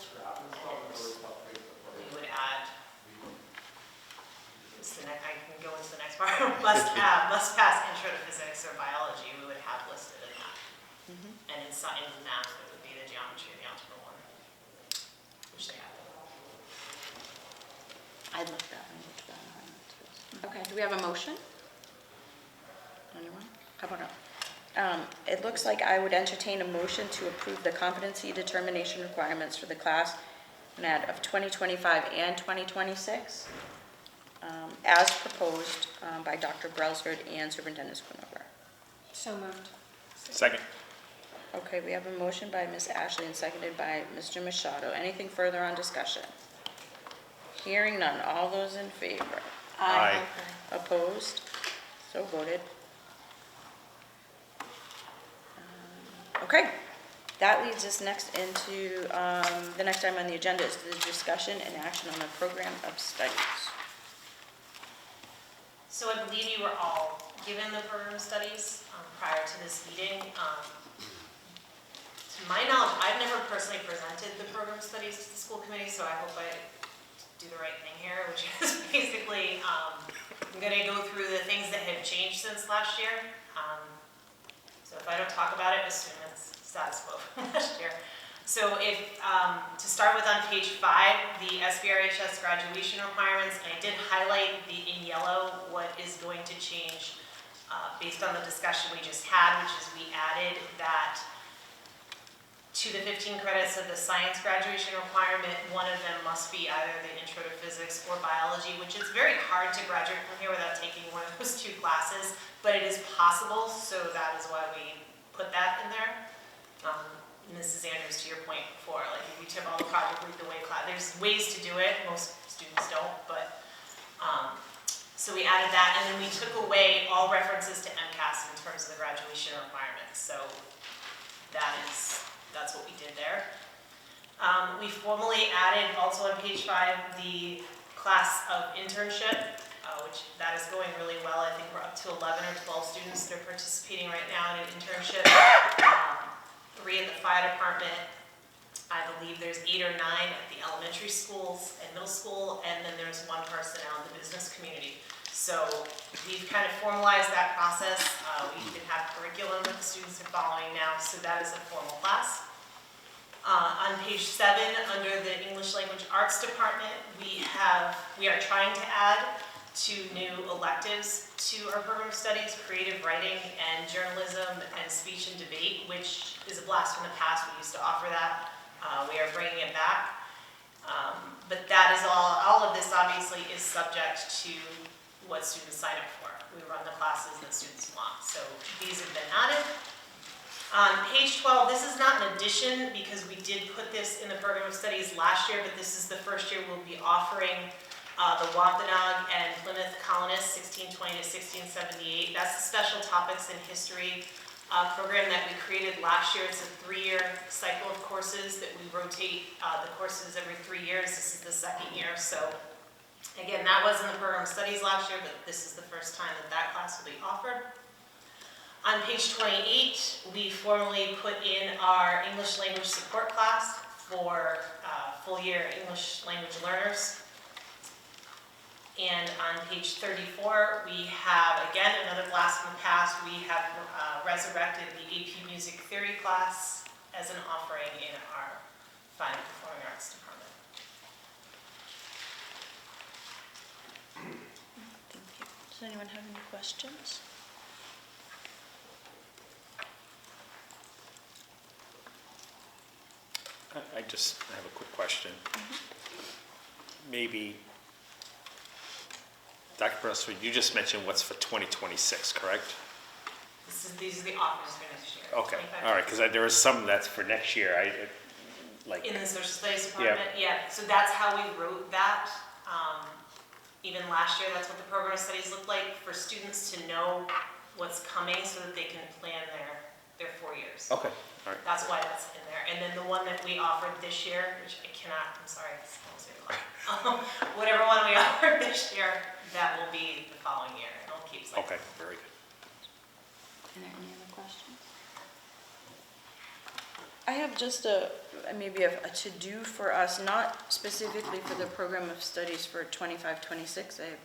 we would add, I can go into the next part, must pass intro to physics or biology, we would have listed in that. And in math, it would be the geometry, the algebra one, which they have. I'd like that. Okay, do we have a motion? Anyone? How about it looks like I would entertain a motion to approve the competency determination requirements for the class of 2025 and 2026, as proposed by Dr. Brailsford and Superintendent Schoonover. So moved. Second. Okay, we have a motion by Ms. Ashley and seconded by Mr. Machado. Anything further on discussion? Hearing none. All those in favor? Aye. Opposed? So voted. Okay, that leads us next into, the next item on the agenda is the discussion and action on the program of studies. So I believe you were all given the program of studies prior to this meeting. To my knowledge, I've never personally presented the program of studies to the school committee, so I hope I do the right thing here, which is basically, I'm going to go through the things that have changed since last year. So if I don't talk about it, assume it's status quo from last year. So if, to start with on page 5, the SBRHS graduation requirements, and I did highlight in yellow what is going to change based on the discussion we just had, which is we added that to the 15 credits of the science graduation requirement, one of them must be either the intro to physics or biology, which is very hard to graduate from here without taking one of those 2 classes, but it is possible, so that is why we put that in there. Mrs. Andrews, to your point before, like if you took all the project lead the way class, there's ways to do it, most students don't, but, so we added that, and then we took away all references to MCAS in terms of the graduation requirements, so that's what we did there. We formally added, also on page 5, the class of internship, which that is going really well. I think we're up to 11 or 12 students that are participating right now in an internship. 3 at the fire department. I believe there's 8 or 9 at the elementary schools and middle school, and then there's 1 person out in the business community. So we've kind of formalized that process. We even have curriculum that the students are following now, so that is a formal class. On page 7, under the English Language Arts Department, we are trying to add 2 new electives to our program of studies, creative writing and journalism and speech and debate, which is a blast from the past. We used to offer that. We are bringing it back. But that is all of this obviously is subject to what students sign up for. We run the classes that students want. So these have been added. On page 12, this is not an addition because we did put this in the program of studies last year, but this is the first year we'll be offering the Wampanoag and Plymouth Colonists, 1620 to 1678. That's the special topics in history program that we created last year. It's a 3-year cycle of courses that we rotate the courses every 3 years. This is the 2nd year. So again, that wasn't the program of studies last year, but this is the first time that class will be offered. On page 28, we formally put in our English language support class for full-year English language learners. And on page 34, we have, again, another blast from the past. We have resurrected the AP Music Theory class as an offering in our Fine and Performing Arts Department. Thank you. Does anyone have any questions? I have a quick question. Maybe, Dr. Brailsford, you just mentioned what's for 2026, correct? These are the offers for next year. Okay, 25. all right, because there was some that's for next year. In the social studies department? Yeah, so that's how we wrote that. Even last year, that's what the program of studies looked like, for students to know what's coming so that they can plan their 4 years. Okay, all right. That's why that's in there. And then the one that we offered this year, which I cannot, I'm sorry, it's almost 8 o'clock. Whatever one we offered this year, that will be the following year. And it'll keep cycling. Okay, very good. Are there any other questions? I have just maybe a to-do for us, not specifically for the program of studies for 25-26. I have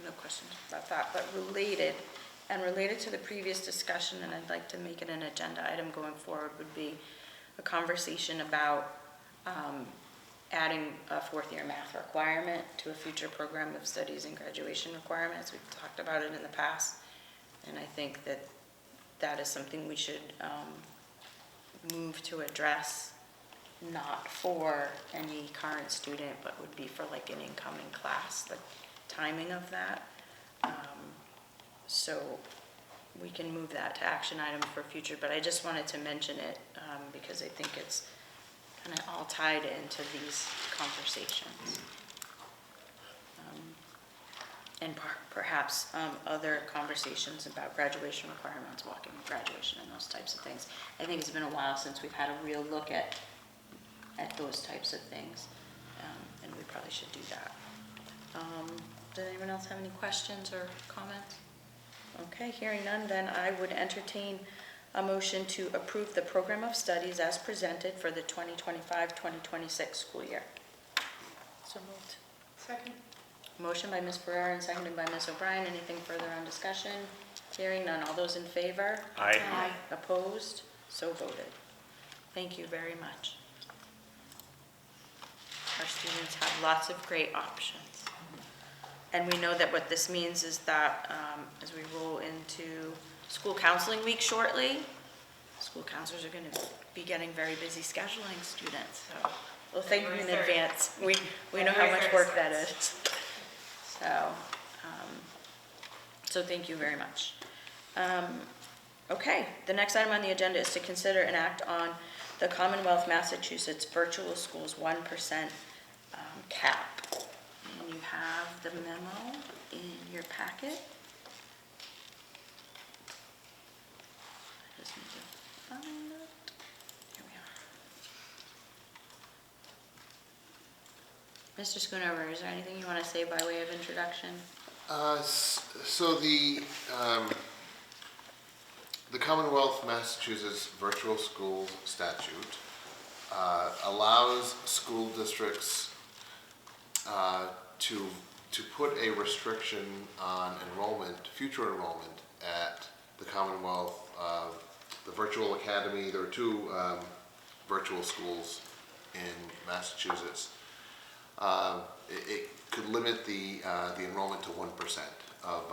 no questions about that, but related to the previous discussion, and I'd like to make it an agenda item going forward, would be a conversation about adding a fourth-year math requirement to a future program of studies and graduation requirements. We've talked about it in the past, and I think that is something we should move to address, not for any current student, but would be for like an incoming class, the timing of that. So we can move that to action item for future, but I just wanted to mention it because I think it's kind of all tied into these conversations. And perhaps other conversations about graduation requirements, walking graduation, and those types of things. I think it's been a while since we've had a real look at those types of things, and we probably should do that. Does anyone else have any questions or comments? Okay, hearing none, then I would entertain a motion to approve the program of studies as presented for the 2025-2026 school year. So moved. Second. Motion by Ms. Ferrera and seconded by Ms. O'Brien. Anything further on discussion? Hearing none. All those in favor? Aye. Opposed? So voted. Thank you very much. Our students have lots of great options. And we know that what this means is that as we roll into school counseling week shortly, school counselors are going to be getting very busy scheduling students. So, well, thank you in advance. We know how much work that is. So thank you very much. Okay, the next item on the agenda is to consider and act on the Commonwealth Massachusetts Virtual Schools 1% cap. And you have the memo in your packet. I just need to find it. Here we are. Mr. Schoonover, is there anything you want to say by way of introduction? So the Commonwealth Massachusetts Virtual Schools Statute allows school districts to put a restriction on enrollment, future enrollment at the Commonwealth, the Virtual Academy. There are two virtual schools in Massachusetts. It could limit the enrollment to 1% of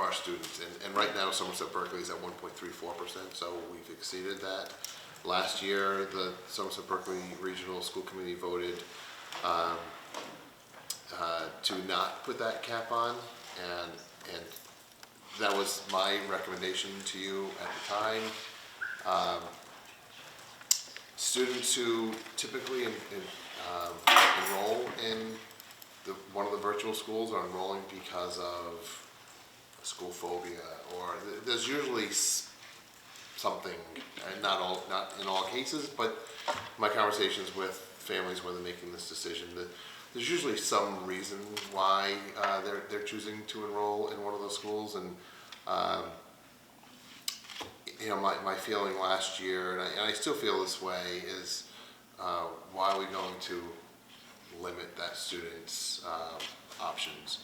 our students, and right now Somerset Berkeley is at 1.34%, so we've exceeded that. Last year, the Somerset Berkeley Regional School Committee voted to not put that cap on, and that was my recommendation to you at the time. Students who typically enroll in one of the virtual schools are enrolling because of school phobia, or there's usually something, and not in all cases, but my conversations with families where they're making this decision, that there's usually some reason why they're choosing to enroll in one of those schools. And you know, my feeling last year, and I still feel this way, is why are we going to limit that student's options?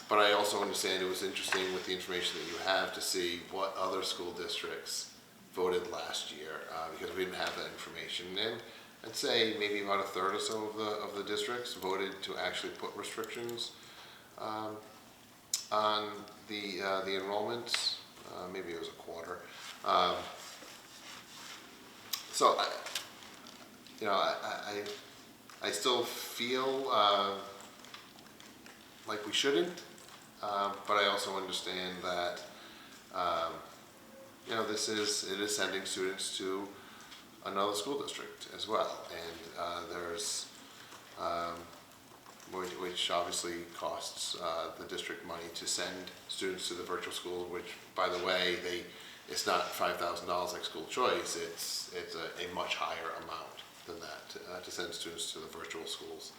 But I also understand it was interesting with the information that you have to see what other school districts voted last year, because we didn't have that information. And I'd say maybe about a third or so of the districts voted to actually put restrictions on the enrollments. Maybe it was a quarter. So I still feel like we shouldn't, but I also understand that it is sending students to another school district as well, and there's which obviously costs the district money to send students to the virtual school, which, by the way, it's not $5,000 like school choice, it's a much higher amount than that to send students to the virtual schools.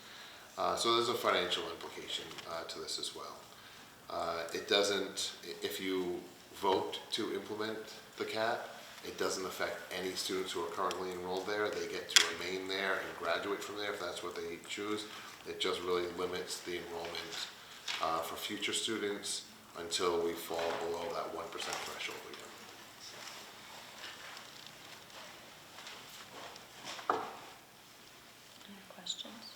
So there's a financial implication to this as well. It doesn't, if you vote to implement the cap, it doesn't affect any students who are currently enrolled there. They get to remain there and graduate from there if that's what they choose. It just really limits the enrollment for future students until we fall below that 1% threshold again. Any questions?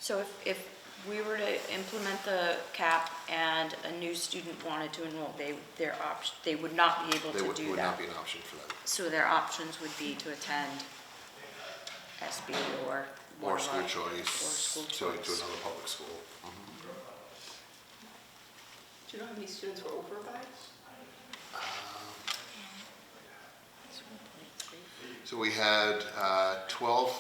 So if we were to implement the cap and a new student wanted to enroll, they would not be able to do that? It would not be an option for them. So their options would be to attend SB or one Or of school our- choice, or school to choice. another public school. Do you know how many students were over by? So we had 12,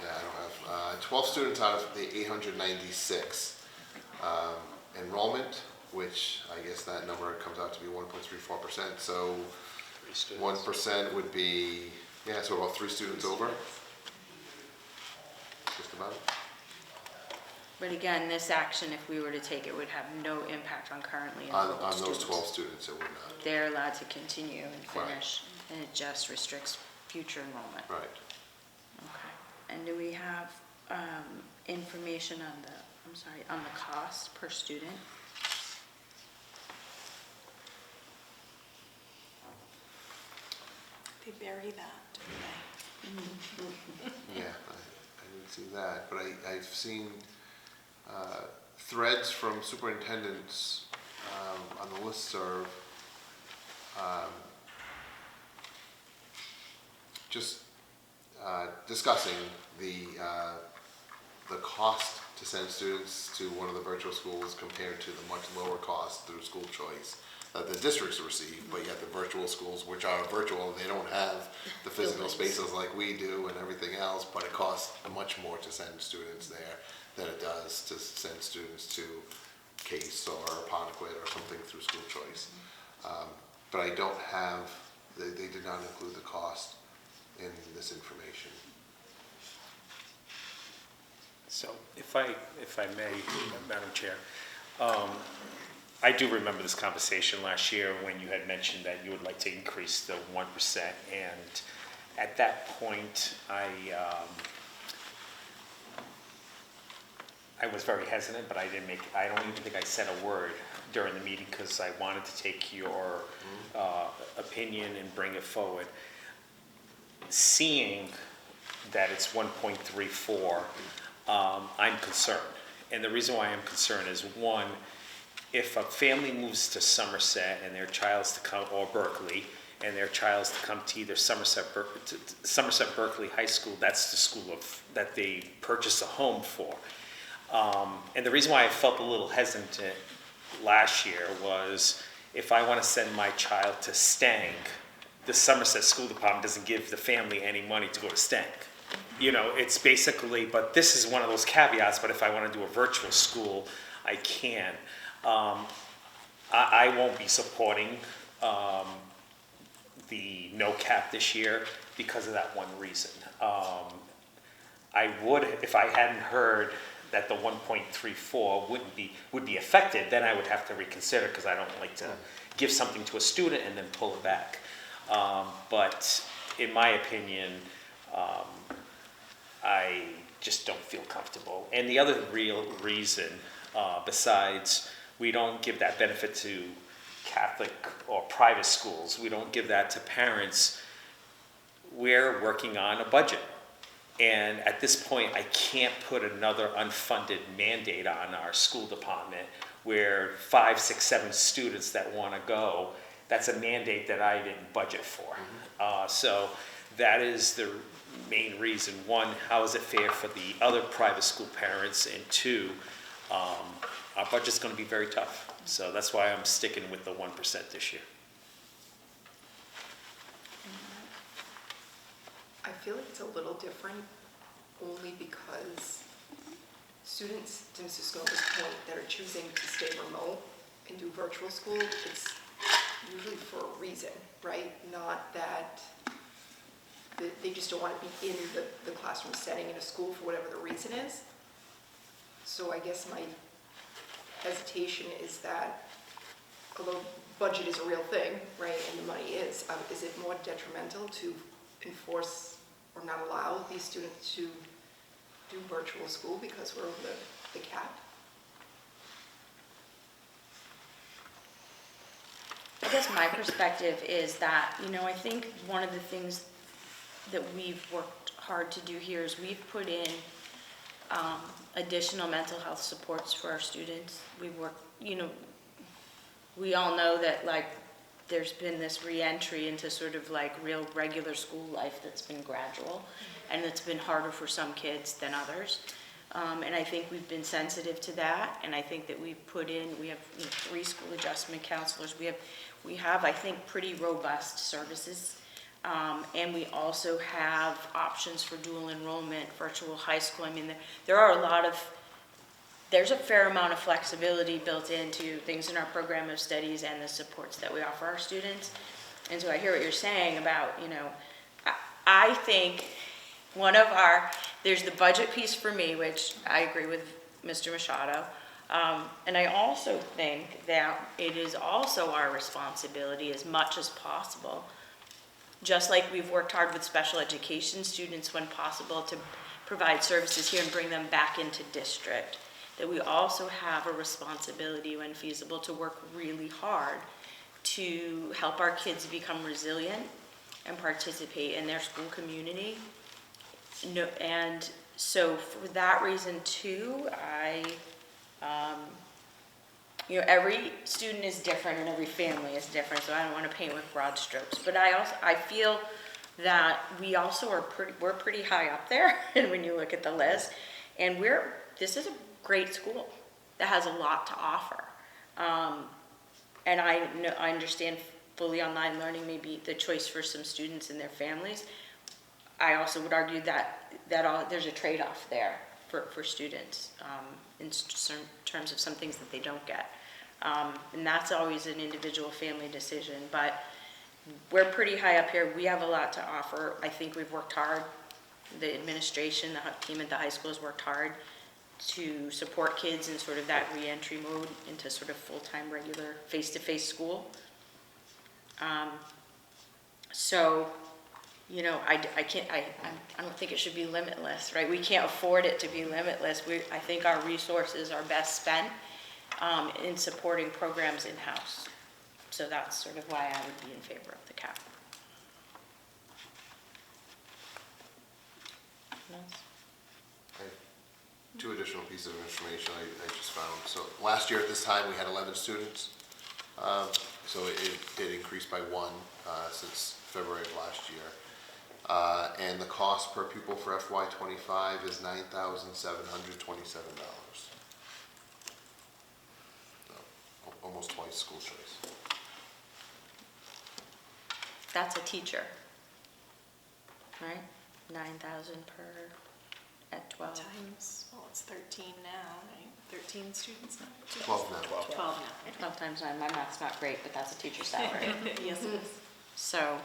yeah, I don't have, 12 students out of the 896 enrollment, which I guess that number comes out to be 1.34%. So 1% would be, yeah, so about 3 students over. Just about. But again, this action, if we were to take it, would have no impact on currently On enrolled those students. 12 students, it would not. They're allowed to continue and Right. finish, and it just restricts future enrollment. Right. Okay. And do we have information on on the cost per student? They bury that, don't they? Yeah, I didn't see that, but I've seen threads from superintendents on the listserv just discussing the cost to send students to one of the virtual schools compared to the much lower cost through school choice that the districts receive, but yet the virtual schools, which are virtual, they don't have the physical spaces like we do and everything else, but it costs much more to send students there than it does to send students to Case or Aponequid or something through school choice. But I don't have, they did not include the cost in this information. So if I may, Madam Chair, I do remember this conversation last year when you had mentioned that you would like to increase the 1%. And at that point, I was very hesitant, but I don't even think I said a word during the meeting because I wanted to take your opinion and bring it forward. Seeing that it's 1.34, I'm concerned. And the reason why I'm concerned is, one, if a family moves to Somerset and their child's to come, or Berkeley, and their child's to come to either Somerset Berkeley High School, that's the school that they purchase a home for. And the reason why I felt a little hesitant last year was if I want to send my child to Stank, the Somerset School Department doesn't give the family any money to go to Stank. You know, it's basically, but this is one of those caveats, but if I want to do a virtual school, I can. I won't be supporting the no cap this year because of that one reason. I would, if I hadn't heard that the 1.34 would be affected, then I would have to reconsider because I don't like to give something to a student and then pull it back. But in my opinion, I just don't feel comfortable. And the other real reason, besides we don't give that benefit to Catholic or private schools, we don't give that to parents, we're working on a budget. And at this point, I can't put another unfunded mandate on our school department where 5, 6, 7 students that want to go, that's a mandate that I didn't budget for. So that is the main reason. One, how is it fair for the other private school parents? And two, our budget's going to be very tough. So that's why I'm sticking with the 1% this year. I feel like it's a little different only because students, to Mr. Snover's point, that are choosing to stay remote and do virtual school, it's usually for a reason, right? Not that they just don't want to be in the classroom setting in a school for whatever the reason is. So I guess my hesitation is that, although budget is a real thing, right, and the money is it more detrimental to enforce or not allow these students to do virtual school because we're over the cap? I guess my perspective is that, I think one of the things that we've worked hard to do here is we've put in additional mental health supports for our students. We work, we all know that there's been this re-entry into sort of real regular school life that's been gradual, and it's been harder for some kids than others. And I think we've been sensitive to that, and I think that we have 3 school adjustment counselors. We have, I think, pretty robust services. And we also have options for dual enrollment, virtual high school. I mean, there's a fair amount of flexibility built into things in our program of studies and the supports that we offer our students. And so I hear what you're saying about, I think there's the budget piece for me, which I agree with Mr. Machado. And I also think that it is also our responsibility as much as possible, just like we've worked hard with special education students when possible to provide services here and bring them back into district, that we also have a responsibility when feasible to work really hard to help our kids become resilient and participate in their school community. And so for that reason too, every student is different and every family is different, so I don't want to paint with broad strokes. But I feel that we also we're pretty high up there, and when you look at the list, and this is a great school that has a lot to offer. And I understand fully online learning may be the choice for some students and their families. I also would argue that there's a trade-off there for students in terms of some things that they don't get. And that's always an individual family decision, but we're pretty high up here. We have a lot to offer. I think we've worked hard. The administration, the team at the high school has worked hard to support kids in sort of that re-entry mode into sort of full-time, regular, face-to-face school. So, I don't think it should be limitless, right? We can't afford it to be limitless. I think our resources are best spent in supporting programs in-house. So that's sort of why I would be in favor of the cap. Two additional pieces of information I just found. So last year at this time, we had 11 students. So it did increase by 1 since February of last year. And the cost per pupil for FY25 is $9,727. So, almost twice school choice. That's a teacher, right? 9,000 per at 12. Times, well, it's 13 now, right? 13 students now? 12 now. 12 now. 12 times 9, my math's not great, but that's a teacher's salary. Yes, it is. So,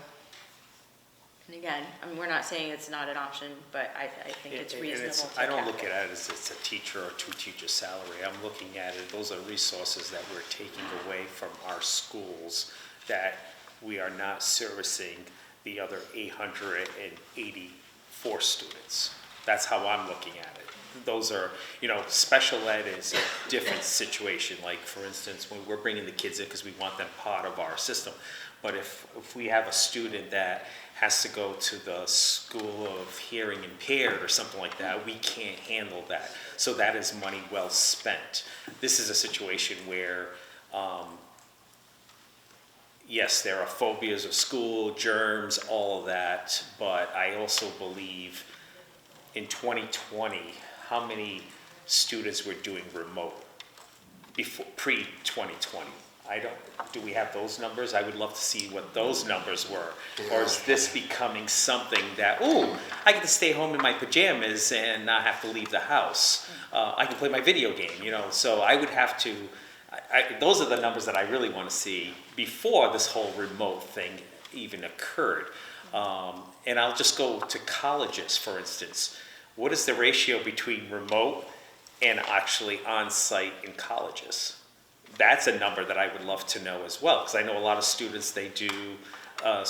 and again, we're not saying it's not an option, but I think it's reasonable to I don't cap look it. at it as it's a teacher or 2 teachers' salary. I'm looking at it, those are resources that we're taking away from our schools that we are not servicing the other 884 students. That's how I'm looking at it. Those are, special ed is a different situation. Like, for instance, when we're bringing the kids in because we want them part of our system. But if we have a student that has to go to the school of hearing impaired or something like that, we can't handle that. So that is money well spent. This is a situation where, yes, there are phobias of school, germs, all of that, but I also believe in 2020, how many students were doing remote before pre-2020? do we have those numbers? I would love to see what those numbers were. Or is this becoming something that, ooh, I get to stay home in my pajamas and not have to leave the house. I can play my video game, you know, so I would have to, those are the numbers that I really want to see before this whole remote thing even occurred. And I'll just go to colleges, for instance. What is the ratio between remote and actually on-site in colleges? That's a number that I would love to know as well, because I know a lot of students, they do all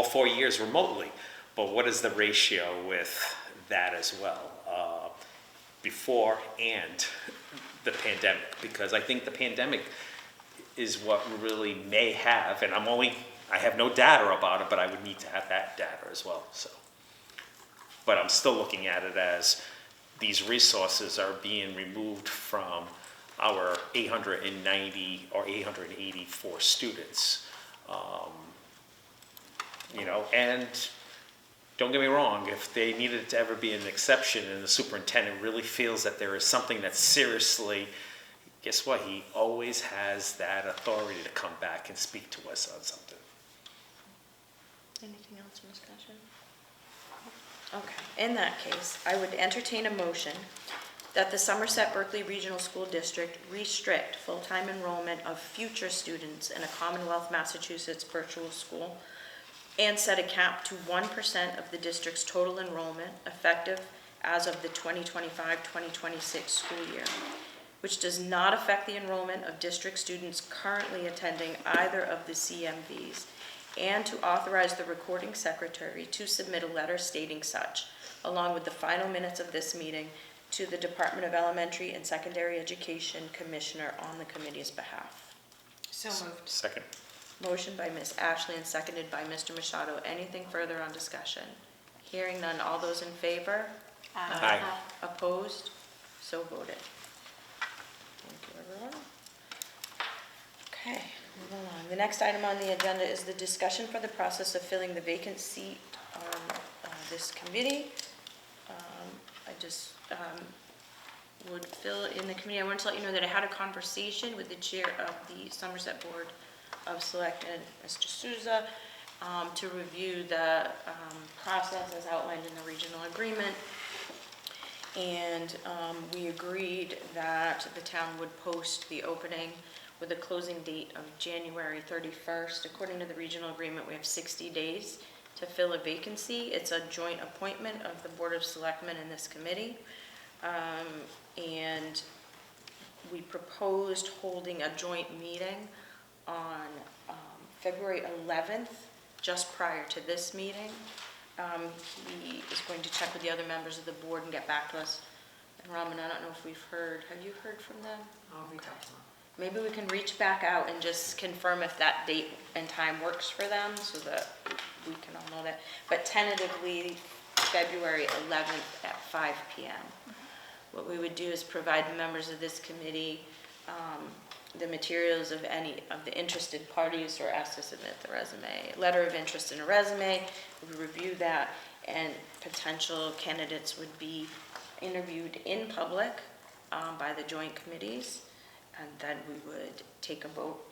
4 years remotely. But what is the ratio with that as well, before and the pandemic? Because I think the pandemic is what really may have, and I have no data about it, but I would need to have that data as well, so. But I'm still looking at it as these resources are being removed from our 890 or 884 students. You know, and don't get me wrong, if they needed to ever be an exception and the superintendent really feels that there is something that's seriously, guess what? He always has that authority to come back and speak to us on something. Anything else in discussion? Okay, in that case, I would entertain a motion that the Somerset Berkeley Regional School District restrict full-time enrollment of future students in a Commonwealth Massachusetts virtual school and set a cap to 1% of the district's total enrollment effective as of the 2025-2026 school year, which does not affect the enrollment of district students currently attending either of the CMVs, and to authorize the recording secretary to submit a letter stating such, along with the final minutes of this meeting, to the Department of Elementary and Secondary Education Commissioner on the committee's behalf. So moved. Second. Motion by Ms. Ashley and seconded by Mr. Machado. Anything further on discussion? Hearing none. All those in favor? Aye. Opposed? So voted. Thank you, everyone. Okay, move along. The next item on the agenda is the discussion for the process of filling the vacant seat on this committee. I just would fill in the committee. I wanted to let you know that I had a conversation with the chair of the Somerset Board of Selectmen, Mr. Souza, to review the process as outlined in the regional agreement. And we agreed that the town would post the opening with a closing date of January 31st. According to the regional agreement, we have 60 days to fill a vacancy. It's a joint appointment of the Board of Selectmen and this committee. And we proposed holding a joint meeting on February 11th, just prior to this meeting. He is going to check with the other members of the board and get back to us. And Raman, I don't know if we've heard, have you heard from them? Okay. Maybe we can reach back out and just confirm if that date and time works for them so that we can all know that. But tentatively, February 11th at 5 p.m. What we would do is provide the members of this committee the materials of any of the interested parties who are asked to submit the resume, a letter of interest and a resume. We review that, and potential candidates would be interviewed in public by the joint committees, and then we would take a vote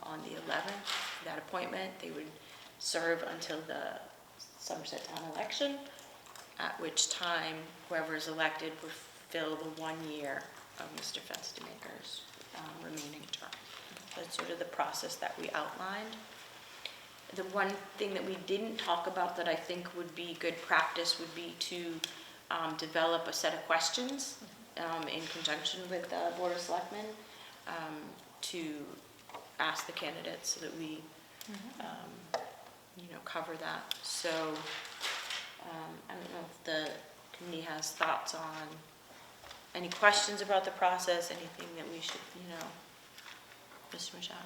on the 11th for that appointment. They would serve until the Somerset Town election, at which time whoever is elected would fill the 1 year of Mr. Fenstermaker's remaining term. That's sort of the process that we outlined. The one thing that we didn't talk about that I think would be good practice would be to develop a set of questions in conjunction with the Board of Selectmen to ask the candidates so that we cover that. So I don't know if the committee has thoughts on any questions about the process, anything that we should, Mr. Machado?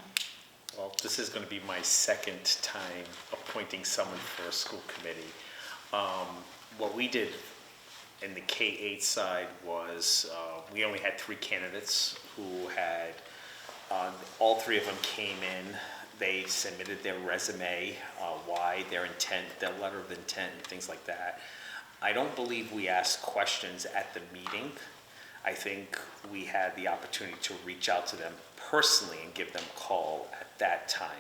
Well, this is going to be my second time appointing someone for a school committee. What we did in the K-8 side was we only had 3 candidates who had, all 3 of them came in. They submitted their resume, why, their intent, their letter of intent, and things like that. I don't believe we asked questions at the meeting. I think we had the opportunity to reach out to them personally and give them a call at that time,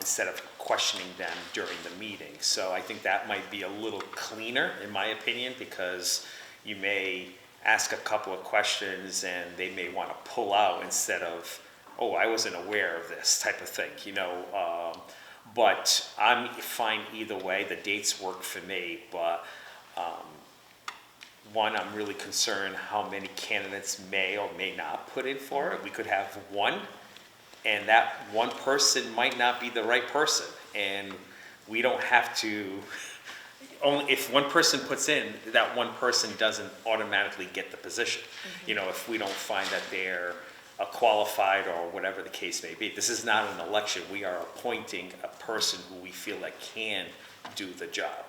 instead of questioning them during the meeting. So I think that might be a little cleaner, in my opinion, because you may ask a couple of questions and they may want to pull out instead of, oh, I wasn't aware of this type of thing, you know. But I'm fine either way. The dates work for me, but one, I'm really concerned how many candidates may or may not put in for it. We could have one, and that one person might not be the right person. And we don't have to, only if one person puts in, that one person doesn't automatically get the position. You know, if we don't find that they're qualified or whatever the case may be. This is not an election. We are appointing a person who we feel like can do the job.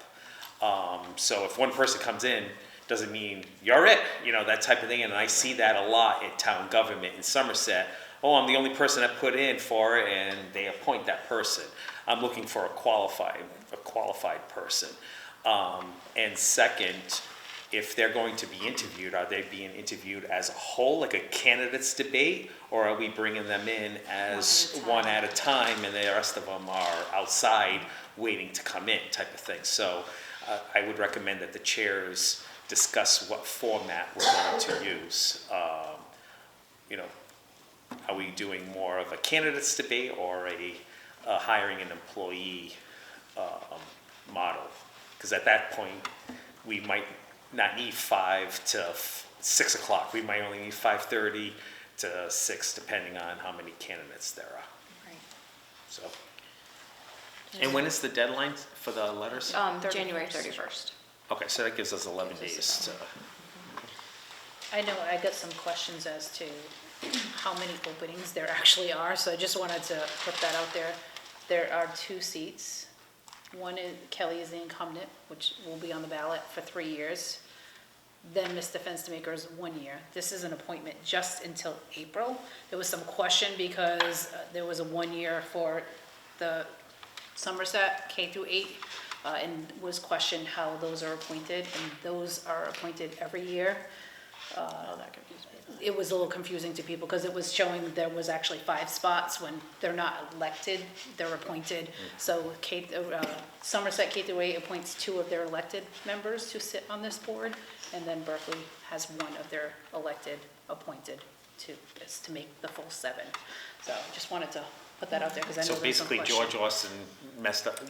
So if one person comes in, doesn't mean you're it, you know, that type of thing. And I see that a lot in town government in Somerset. Oh, I'm the only person that put in for it, and they appoint that person. I'm looking for a qualified person. And second, if they're going to be interviewed, are they being interviewed as a whole, like a candidates debate, or are we bringing them in as one at a time and the rest of them are outside waiting to come in type of thing? So I would recommend that the chairs discuss what format we're going to use. You know, are we doing more of a candidates debate or a hiring an employee model? Because at that point, we might not need 5 to 6 o'clock. We might only need 5:30 to 6, depending on how many candidates there are. Right. So. And when is the deadline for the letters? January 31st. Okay, so that gives us 11 days to. I know I got some questions as to how many openings there actually are, so I just wanted to put that out there. There are 2 seats. One is, Kelly is the incumbent, which will be on the ballot for 3 years. Then Mr. Fenstermaker is 1 year. This is an appointment just until April. There was some question because there was a 1 year for the Somerset K through 8, and was questioned how those are appointed, and those are appointed every year. That confused me. It was a little confusing to people because it was showing there was actually 5 spots when they're not elected, they're appointed. So Somerset K through 8 appoints 2 of their elected members to sit on this board, and then Berkeley has 1 of their elected appointed to make the full 7. So just wanted to put that out there because I know So there's some basically, question. George Austin messed up.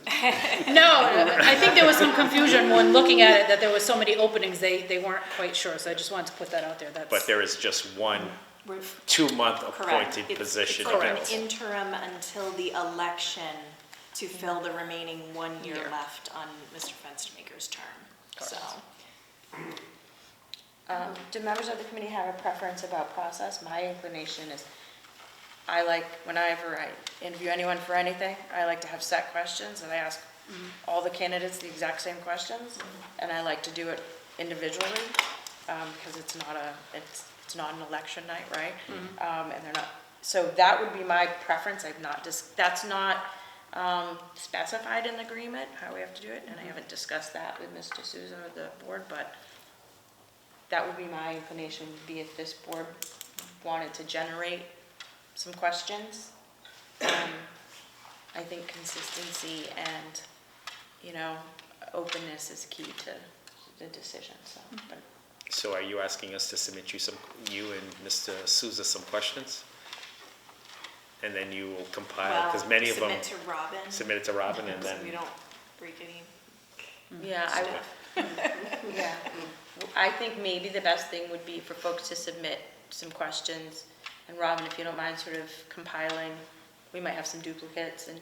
No, I think there was some confusion when looking at it, that there was so many openings, they weren't quite sure, so I just wanted to put that out there. That's. But there is just one 2-month appointed position. It's like an available. interim until the election to fill the remaining 1 year left on Mr. Fenstermaker's term, so. Do members of the committee have a preference about process? My inclination is, I like, whenever I interview anyone for anything, I like to have set questions, and I ask all the candidates the exact same questions, and I like to do it individually, because it's not an election night, right? And they're not, so that would be my preference. That's not specified in the agreement, how we have to do it, and I haven't discussed that with Mr. Souza or the board, but that would be my inclination, would be if this board wanted to generate some questions. I think consistency and, you know, openness is key to the decision, so. But So are you asking us to submit you and Mr. Souza some questions? And then you will compile, because many of them. Submit to Robin. Submit it to Robin, and So then. we don't break any. yeah, I think maybe the best thing would be for folks to submit some questions. And Robin, if you don't mind sort of compiling, we might have some duplicates, and,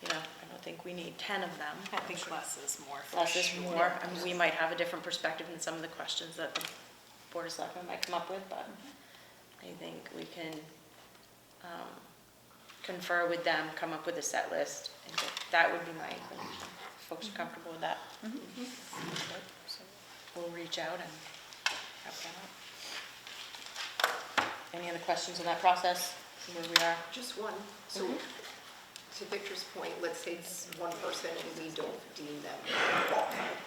you know, I don't think we need 10 of them. I think less is more. for Less is sure. more. I mean, we might have a different perspective than some of the questions that the Board of Selectmen might come up with, but I think we can confer with them, come up with a set list, and that would be my inclination. If folks are comfortable with that. So we'll reach out and have that up. Any other questions on that process, where we are? Just one. So to Victor's point, let's say it's one person and we don't deem them qualified,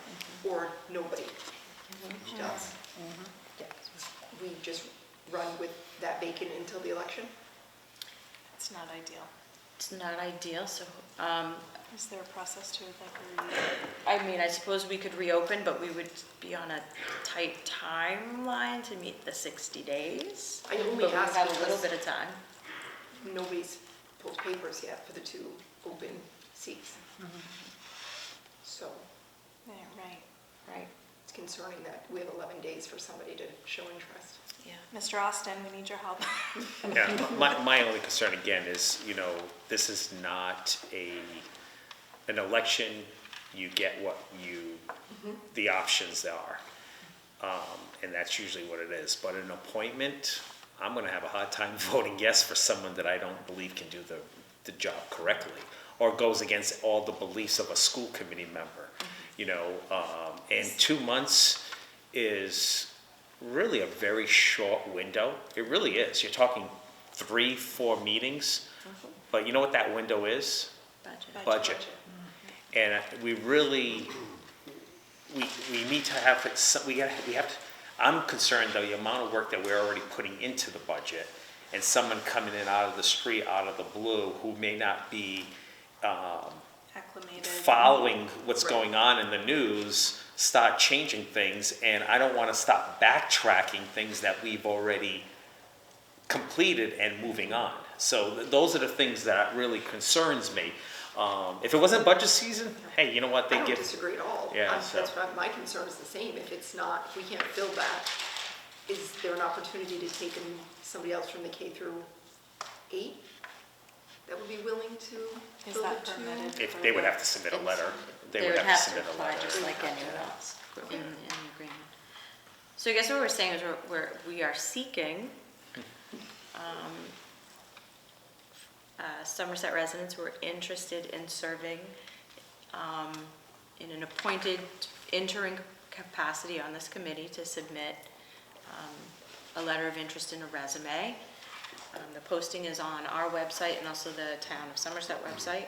or nobody does. We just run with that vacant until the election? It's not ideal. It's not ideal, so, Is there a process to I mean, I suppose we could reopen, but we would be on a tight timeline to meet the 60 days. I only But we ask have a little because bit of time. nobody's pulled papers yet for the 2 open seats. So Yeah, right. Right. it's concerning that we have 11 days for somebody to show interest. Yeah. Mr. Austin, we need your help. Yeah, my only concern again is, this is not an election, you get what the options are. And that's usually what it is. But an appointment, I'm gonna have a hard time voting yes for someone that I don't believe can do the job correctly, or goes against all the beliefs of a school committee member, and 2 months is really a very short window. It really is. You're talking 3-4 meetings, but you know what that window is? Budget. And we really, we need to have, I'm concerned though, the amount of work that we're already putting into the budget, and someone coming in out of the street, out of the blue, who may not be Acclimated. following what's going on in the news, start changing things, and I don't want to stop backtracking things that we've already completed and moving on. So those are the things that really concerns me. If it wasn't budget season, hey, you know what, I they don't give. disagree at all. Yeah, That's what my concern is the same. If it's not, if we can't fill that, is there an opportunity to take somebody else from the K through 8 that would be willing to Is fill that the 2? permitted? If they would have to submit a letter, they would have to submit a apply letter. just like anyone else in the agreement. So I guess what we're saying is we are seeking Somerset residents who are interested in serving in an appointed interim capacity on this committee to submit a letter of interest and a resume. The posting is on our website and also the Town of Somerset website.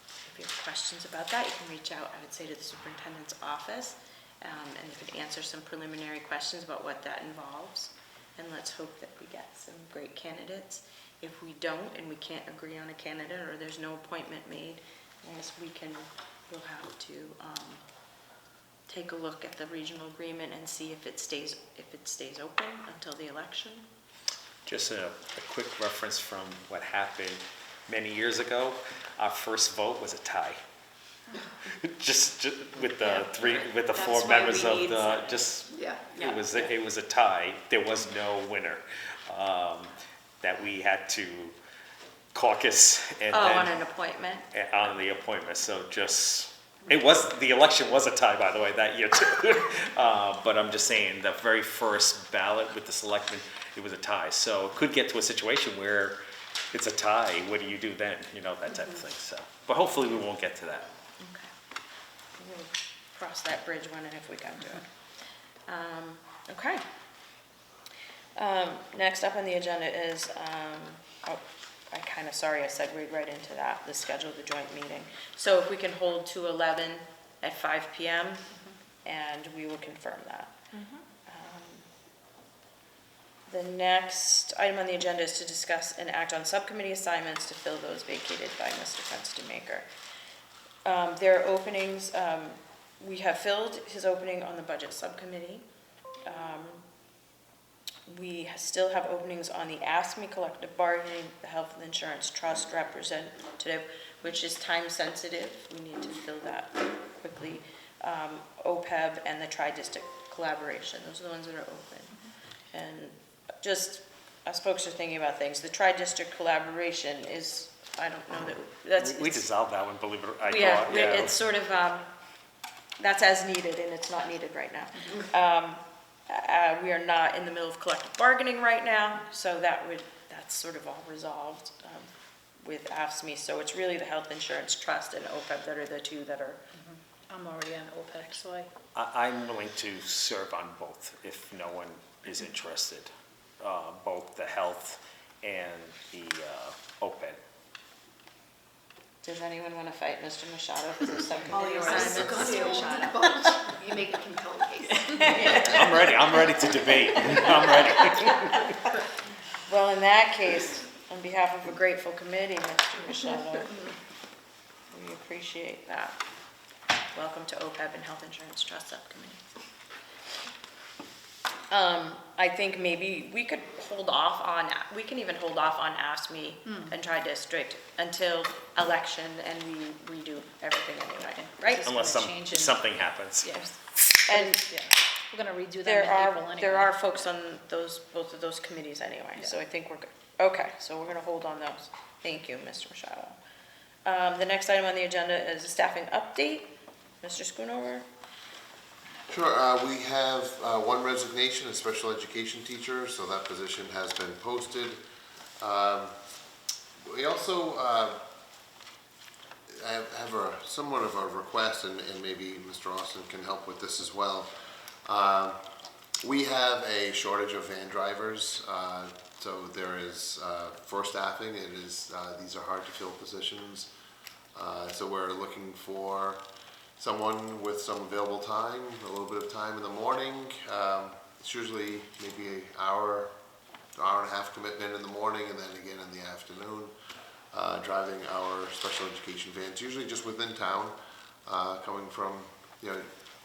If you have questions about that, you can reach out, I would say, to the superintendent's office, and you could answer some preliminary questions about what that involves. And let's hope that we get some great candidates. If we don't, and we can't agree on a candidate, or there's no appointment made, I guess we'll have to take a look at the regional agreement and see if it stays open until the election. Just a quick reference from what happened many years ago. Our first vote was a tie. just with the That's 4 why members we of need the, Yeah. it was a tie. There was no winner. That we had to caucus and then On an appointment? on the appointment. So the election was a tie, by the way, that year too. But I'm just saying, the very first ballot with the selectmen, it was a tie. So it could get to a situation where it's a tie. What do you do then? That type of thing. So, but hopefully we won't get to that. Okay. We'll cross that bridge when and if we come to it. Okay. Next up on the agenda is, I segued right into that, the schedule of the joint meeting. So if we can hold to 11 at 5 PM, and we will confirm that. The next item on the agenda is to discuss and act on subcommittee assignments to fill those vacated by Mr. Fenstermaker. There are openings, we have filled his opening on the budget subcommittee. We still have openings on the ASME collective bargaining, the health and insurance trust representative, which is time sensitive. We need to fill that quickly. OPEB and the tri-district collaboration, those are the ones that are open. And just, as folks are thinking about things, the tri-district collaboration is, I don't know that's. We dissolved that one, believe it or not. Yeah, it's sort of, that's as needed, and it's not needed right now. We are not in the middle of collective bargaining right now, so that's sort of all resolved with AFSCME. So it's really the health insurance trust and OPEB that are the two that are. I'm already on OPEC, so I'm willing to serve on both if no one is interested, both the health and the OPED. Does anyone want to fight Mr. Machado for the All subcommittee yours. assignments? You make a compelling case. I'm ready to debate. I'm ready. Well, in that case, on behalf of a grateful committee, Mr. Machado, we appreciate that. Welcome to OPEB and Health Insurance Trust Subcommittee. I think maybe we could hold off on, we can even hold off on Ask Me and Try District until election and we redo everything anyway, right? Just Unless gonna change it. something happens. Yes. And Yeah, we're gonna redo them there in April are, anyway. there are folks on both of those committees anyway, so I think we're good. Okay, so we're gonna hold on those. Thank you, Mr. Machado. The next item on the agenda is a staffing update. Mr. Schoonover? Sure, we have one resignation, a special education teacher, so that position has been posted. We also have somewhat of a request, and maybe Mr. Austin can help with this as well. We have a shortage of van drivers, so there is, for staffing, these are hard to fill positions. So we're looking for someone with some available time, a little bit of time in the morning. It's usually maybe an hour and a half commitment in the morning, and then again in the afternoon, driving our special education vans, usually just within town, coming from,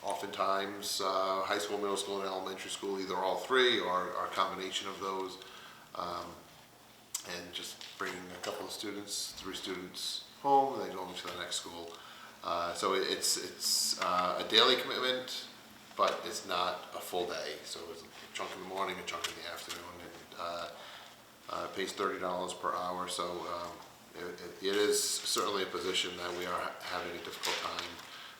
oftentimes high school, middle school, and elementary school, either all three or a combination of those, and just bringing a couple of students, 3 students home, and then going to the next school. So it's a daily commitment, but it's not a full day. So it's a chunk in the morning, a chunk in the afternoon, and it pays $30 per hour. So it is certainly a position that we are having a difficult time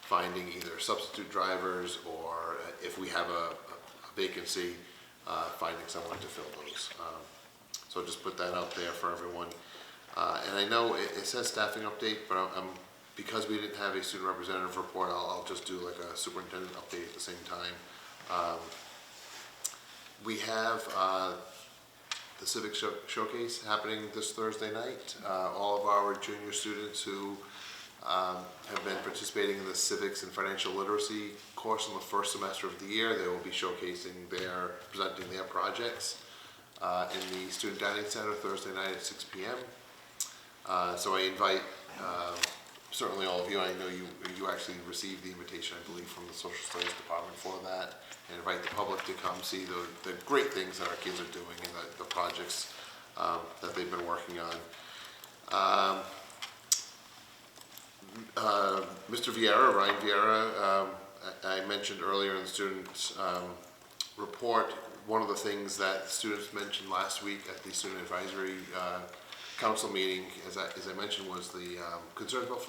finding either substitute drivers, or if we have a vacancy, finding someone to fill those. So just put that out there for everyone. And I know it says staffing update, but because we didn't have a student representative report, I'll just do like a superintendent update at the same time. We have the Civic Showcase happening this Thursday night. All of our junior students who have been participating in the civics and financial literacy course in the first semester of the year, they will be presenting their projects in the Student Dining Center Thursday night at 6 p.m. So I invite certainly all of you. I know you actually received the invitation, I believe, from the Social Studies Department for that, and invite the public to come see the great things that our kids are doing and the projects that they've been working on. Mr. Vieira, Ryan Vieira, I mentioned earlier in the student report, one of the things that students mentioned last week at the Student Advisory Council meeting, as I mentioned, was the concerns about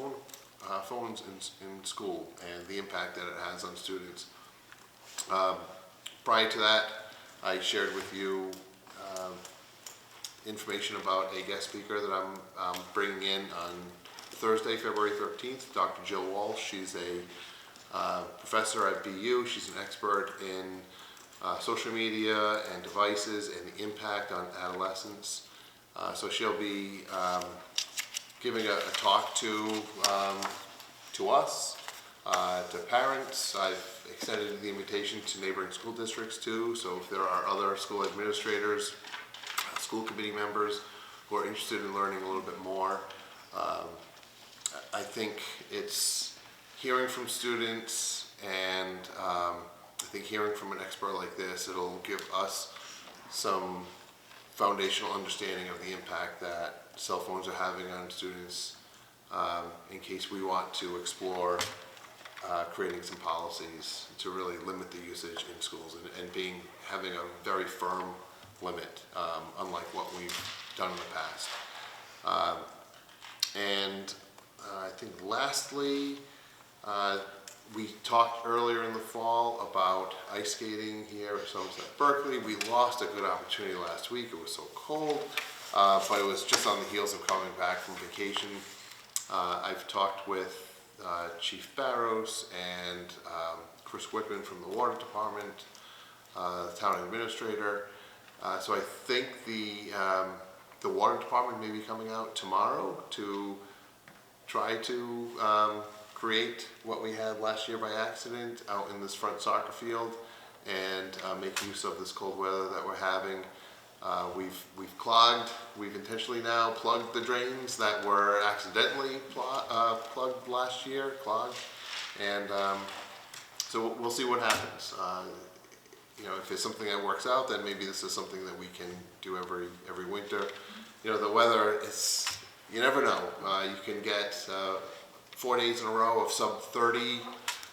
phones in school and the impact that it has on students. Prior to that, I shared with you information about a guest speaker that I'm bringing in on Thursday, February 13th, Dr. Jill Walsh. She's a professor at BU. She's an expert in social media and devices and the impact on adolescents. So she'll be giving a talk to us, to parents. I've extended the invitation to neighboring school districts too. So if there are other school administrators, school committee members who are interested in learning a little bit more, I think it's hearing from students, and I think hearing from an expert like this, it'll give us some foundational understanding of the impact that cell phones are having on students, in case we want to explore creating some policies to really limit the usage in schools and having a very firm limit, unlike what we've done in the past. And I think lastly, we talked earlier in the fall about ice skating here at Somerset Berkeley. We lost a good opportunity last week. It was so cold, but it was just on the heels of coming back from vacation. I've talked with Chief Barros and Chris Whitman from the Water Department, the town administrator. So I think the Water Department may be coming out tomorrow to try to create what we had last year by accident out in this front soccer field and make use of this cold weather that we're having. We've clogged, we've intentionally now plugged the drains that were accidentally plugged last year, clogged. And so we'll see what happens. You know, if it's something that works out, then maybe this is something that we can do every winter. You know, the weather is, you never know. You can get 4 days in a row of sub 30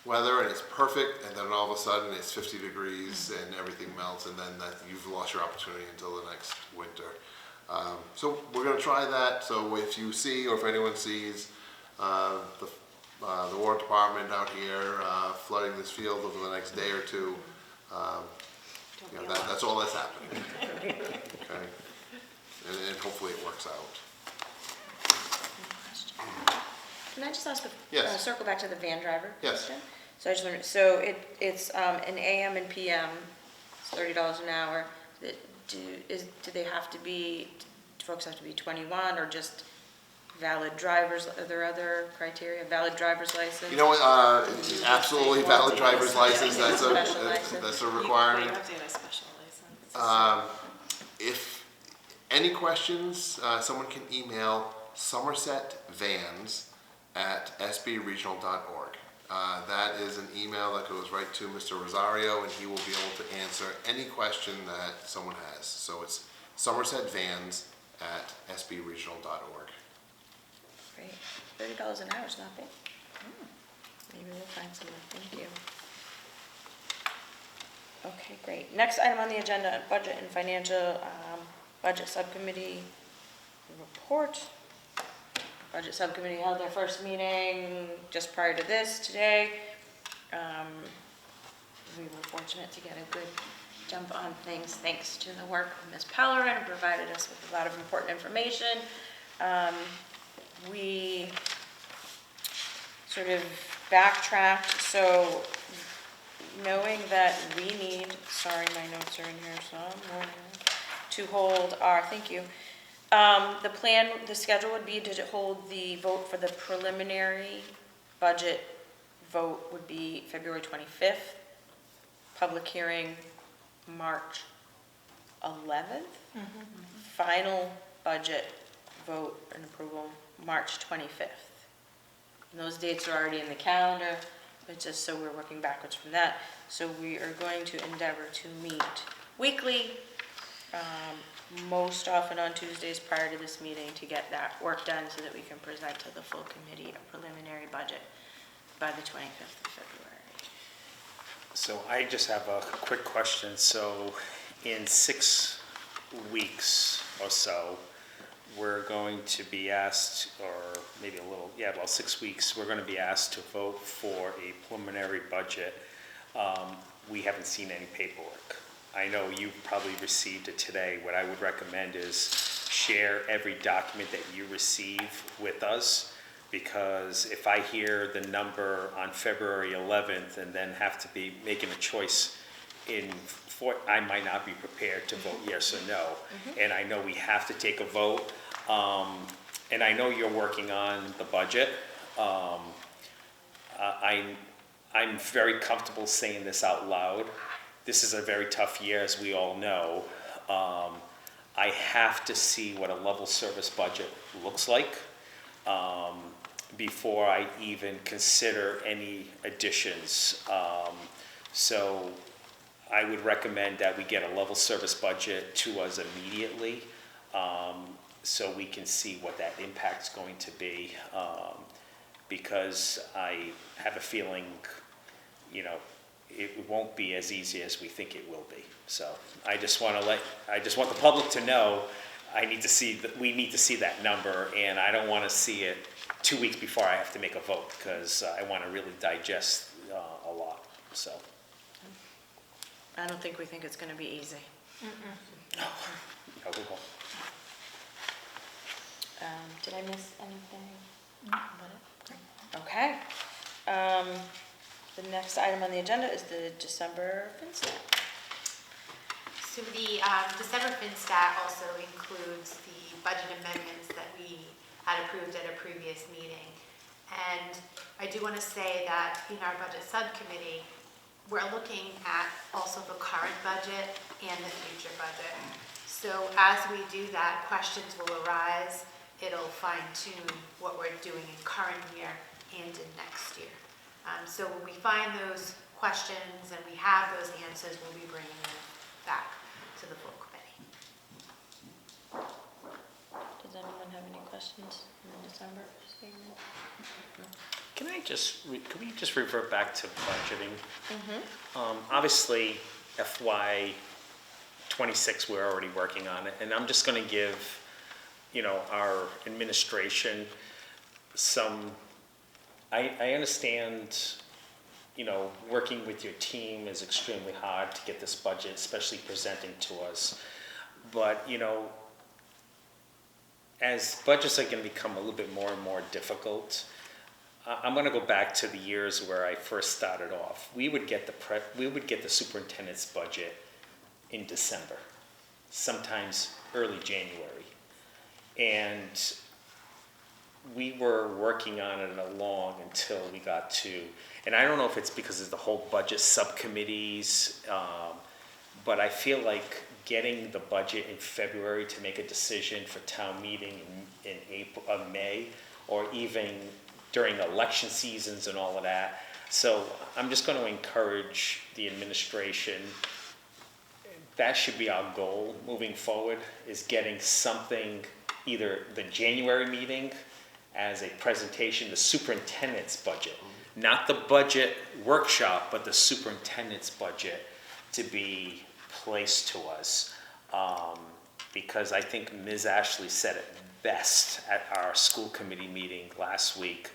weather and it's perfect, and then all of a sudden it's 50 degrees and everything melts, and then you've lost your opportunity until the next winter. So we're going to try that. So if you see, or if anyone sees the War Department out here flooding this field over the next day or two, you know, that's all that's happening. Okay, and hopefully it works out. Can I just ask, Yes. circle back to the van driver Yes. question? So I just wondered, so it's an AM and PM, it's $30 an hour. Do they have to be, do folks have to be 21 or just valid drivers? Are there other criteria? Valid driver's license? You know what? Absolutely valid driver's license. That's a requirement. You have to get a special license. If any questions, someone can email somersetvans@sbregional.org. That is an email that goes right to Mr. Rosario, and he will be able to answer any question that someone has. So it's somersetvans@sbregional.org. Great. $30 an hour is not bad. Maybe we'll find someone. Thank you. Okay, great. Next item on the agenda, budget and financial, budget subcommittee report. Budget subcommittee held their first meeting just prior to this today. We were fortunate to get a good jump on things thanks to the work of Ms. Pellerin, who provided us with a lot of important information. We sort of backtracked, so knowing that we need, sorry, my notes are in here somewhere, to hold our, thank you. The plan, the schedule would be to hold the vote for the preliminary budget vote would be February 25th. Public hearing, March 11th. Final budget vote and approval, March 25th. And those dates are already in the calendar, but just so we're working backwards from that. So we are going to endeavor to meet weekly, most often on Tuesdays prior to this meeting, to get that work done so that we can present to the full committee a preliminary budget by the 25th of February. So I just have a quick question. So in 6 weeks or so, we're going to be asked, or maybe a little, yeah, about 6 weeks, we're going to be asked to vote for a preliminary budget. We haven't seen any paperwork. I know you probably received it today. What I would recommend is share every document that you receive with us, because if I hear the number on February 11th and then have to be making a choice I might not be prepared to vote yes or no. And I know we have to take a vote. And I know you're working on the budget. I'm very comfortable saying this out loud. This is a very tough year, as we all know. I have to see what a level service budget looks like before I even consider any additions. So I would recommend that we get a level service budget to us immediately, so we can see what that impact's going to be, because I have a feeling, it won't be as easy as we think it will be. So I just want the public to know, we need to see that number, and I don't want to see it 2 weeks before I have to make a vote, because I want to really digest a lot, so. I don't think we think it's going to be easy. No, we won't. Did I miss anything? Okay. The next item on the agenda is the December FinStat. So the December FinStat also includes the budget amendments that we had approved at a previous meeting. And I do want to say that in our budget subcommittee, we're looking at also the current budget and the future budget. So as we do that, questions will arise. It'll fine tune what we're doing in current year and in next year. So when we find those questions and we have those answers, we'll be bringing them back to the full committee. Does anyone have any questions in the December statement? Can we just revert back to budgeting? Obviously, FY '26, we're already working on it, and I'm just gonna give, our administration some, I understand, working with your team is extremely hard to get this budget, especially presenting to us. But, as budgets are gonna become a little bit more and more difficult, I'm gonna go back to the years where I first started off. We would get the superintendent's budget in December, sometimes early January. And we were working on it along until we got to, and I don't know if it's because of the whole budget subcommittees, but I feel like getting the budget in February to make a decision for town meeting in May, or even during election seasons and all of that. So I'm just going to encourage the administration. That should be our goal moving forward, is getting something, either the January meeting as a presentation, the superintendent's budget, not the budget workshop, but the superintendent's budget to be placed to us. Because I think Ms. Ashley said it best at our school committee meeting last week.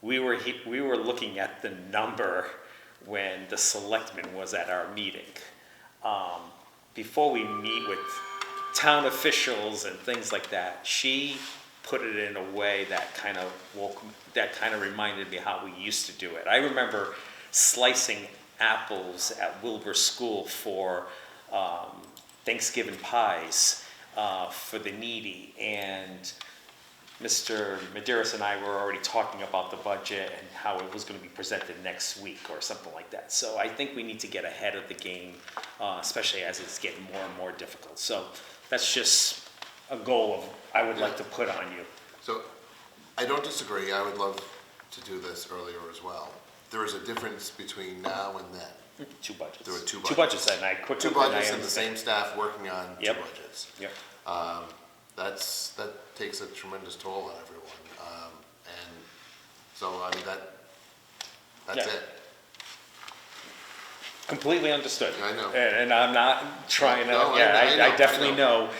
We were looking at the number when the selectman was at our meeting. Before we meet with town officials and things like that, she put it in a way that kind of reminded me how we used to do it. I remember slicing apples at Wilbur School for Thanksgiving pies for the needy, and Mr. Medeiros and I were already talking about the budget and how it was going to be presented next week or something like that. So I think we need to get ahead of the game, especially as it's getting more and more difficult. So that's just a goal I would like to put on you. So I don't disagree. I would love to do this earlier as well. There is a difference between now and then. Two budgets. There were two Two budgets. budgets, and I quickly. Two budgets and the same staff working on Yep. two budgets. Yep. That takes a tremendous toll on everyone. And so, I mean, that's Yeah. it. Completely understood. I know. And I'm not trying to, No, yeah, I know, I definitely I know,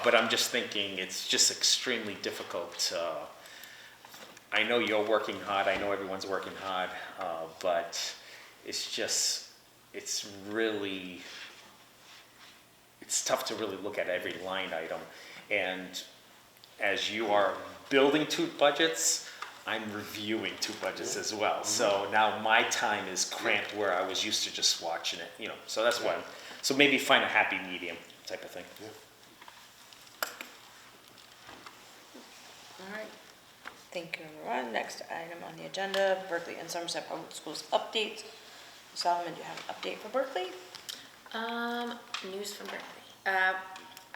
but I'm just thinking it's just extremely difficult. I know you're working hard, I know everyone's working hard, but it's really, it's tough to really look at every line item. And as you are building two budgets, I'm reviewing two budgets as well. So now my time is cramped where I was used to just watching it, so that's why. So maybe find a happy medium type of thing. Yeah. All right. Thank you, everyone. Next item on the agenda, Berkeley and Somerset Public Schools update. Solomon, do you have an update for Berkeley? News from Berkeley.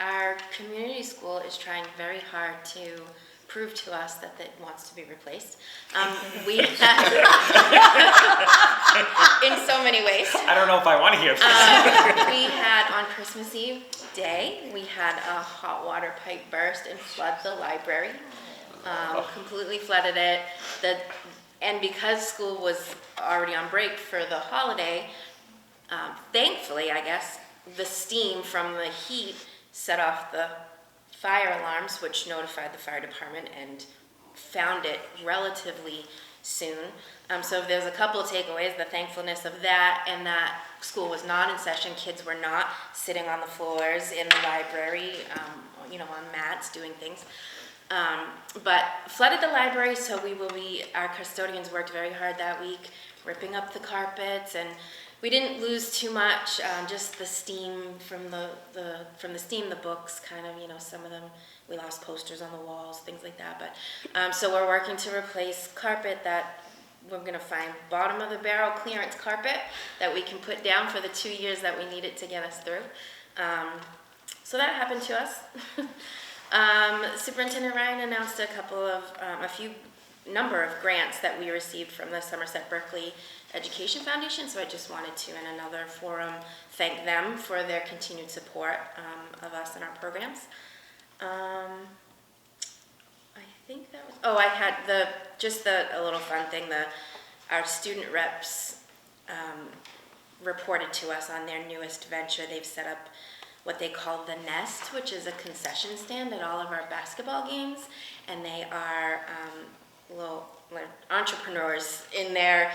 Our community school is trying very hard to prove to us that it wants to be replaced. We had, in so many ways. I don't know if I want to hear this. We had on Christmas Eve day, we had a hot water pipe burst and flood the library. Completely flooded it. And because school was already on break for the holiday, thankfully, I guess, the steam from the heat set off the fire alarms, which notified the fire department and found it relatively soon. So there's a couple of takeaways, the thankfulness of that, and that school was not in session. Kids were not sitting on the floors in the library, on mats doing things. But flooded the library, so our custodians worked very hard that week, ripping up the carpets, and we didn't lose too much, just the steam from the books, kind of, some of them, we lost posters on the walls, things like that. But so we're working to replace carpet that we're gonna find bottom of the barrel clearance carpet that we can put down for the 2 years that we need it to get us through. So that happened to us. Superintendent Ryan announced a number of grants that we received from the Somerset Berkeley Education Foundation, so I just wanted to, in another forum, thank them for their continued support of us and our programs. I think that was, I had a little fun thing, our student reps reported to us on their newest venture. They've set up what they call the Nest, which is a concession stand at all of our basketball games, and they are little entrepreneurs in there.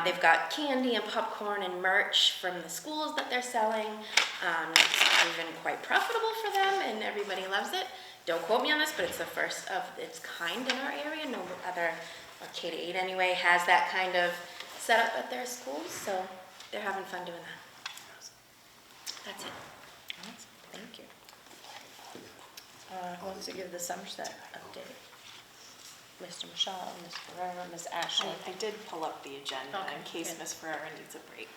They've got candy and popcorn and merch from the schools that they're selling. It's proven quite profitable for them, and everybody loves it. Don't quote me on this, but it's the first of its kind in our area. No other, or K-8 anyway, has that kind of setup at their schools, so they're having fun doing that. That's it. Thank you. Who wants to give the Somerset update? Mr. Michelle, Ms. Ferrera, Ms. Ashley. I did pull up the agenda Okay, in case good. Ms. Ferrera needs a break.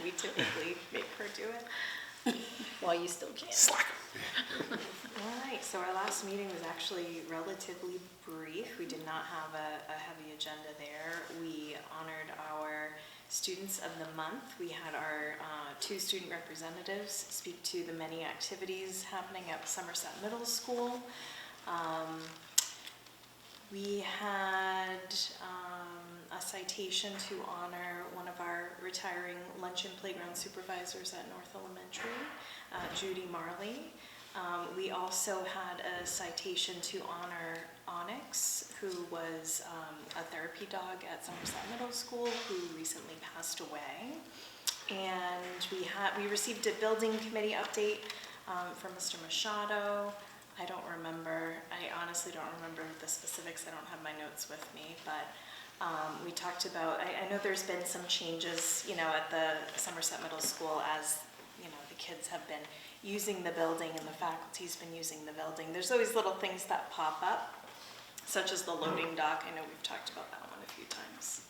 We typically make her do it. While you still can. All right, so our last meeting was actually relatively brief. We did not have a heavy agenda there. We honored our students of the month. We had our 2 student representatives speak to the many activities happening at Somerset Middle School. We had a citation to honor one of our retiring lunch and playground supervisors at North Elementary, Judy Marley. We also had a citation to honor Onyx, who was a therapy dog at Somerset Middle School, who recently passed away. And we received a building committee update from Mr. Machado. I honestly don't remember the specifics. I don't have my notes with me, but we talked about, I know there's been some changes, at the Somerset Middle School as, the kids have been using the building and the faculty's been using the building. There's always little things that pop up, such as the loading dock. I know we've talked about that one a few times.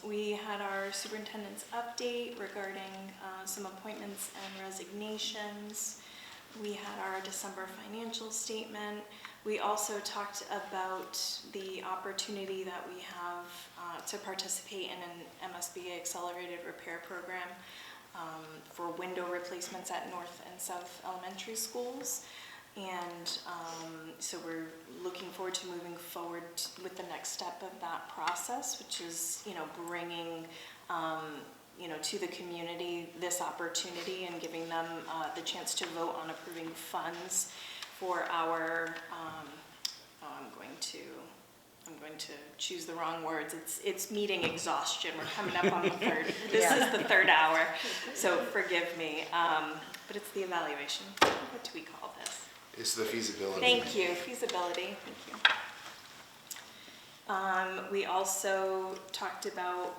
We had our superintendent's update regarding some appointments and resignations. We had our December financial statement. We also talked about the opportunity that we have to participate in an MSBA accelerated repair program for window replacements at North and South elementary schools. And so we're looking forward to moving forward with the next step of that process, which is, bringing to the community this opportunity and giving them the chance to vote on approving funds for our, I'm going to choose the wrong words. It's meeting exhaustion. We're coming up on the third. This is the third hour, so forgive me. But it's the evaluation. What do we call this? It's the feasibility. Thank you, feasibility. Thank you. We also talked about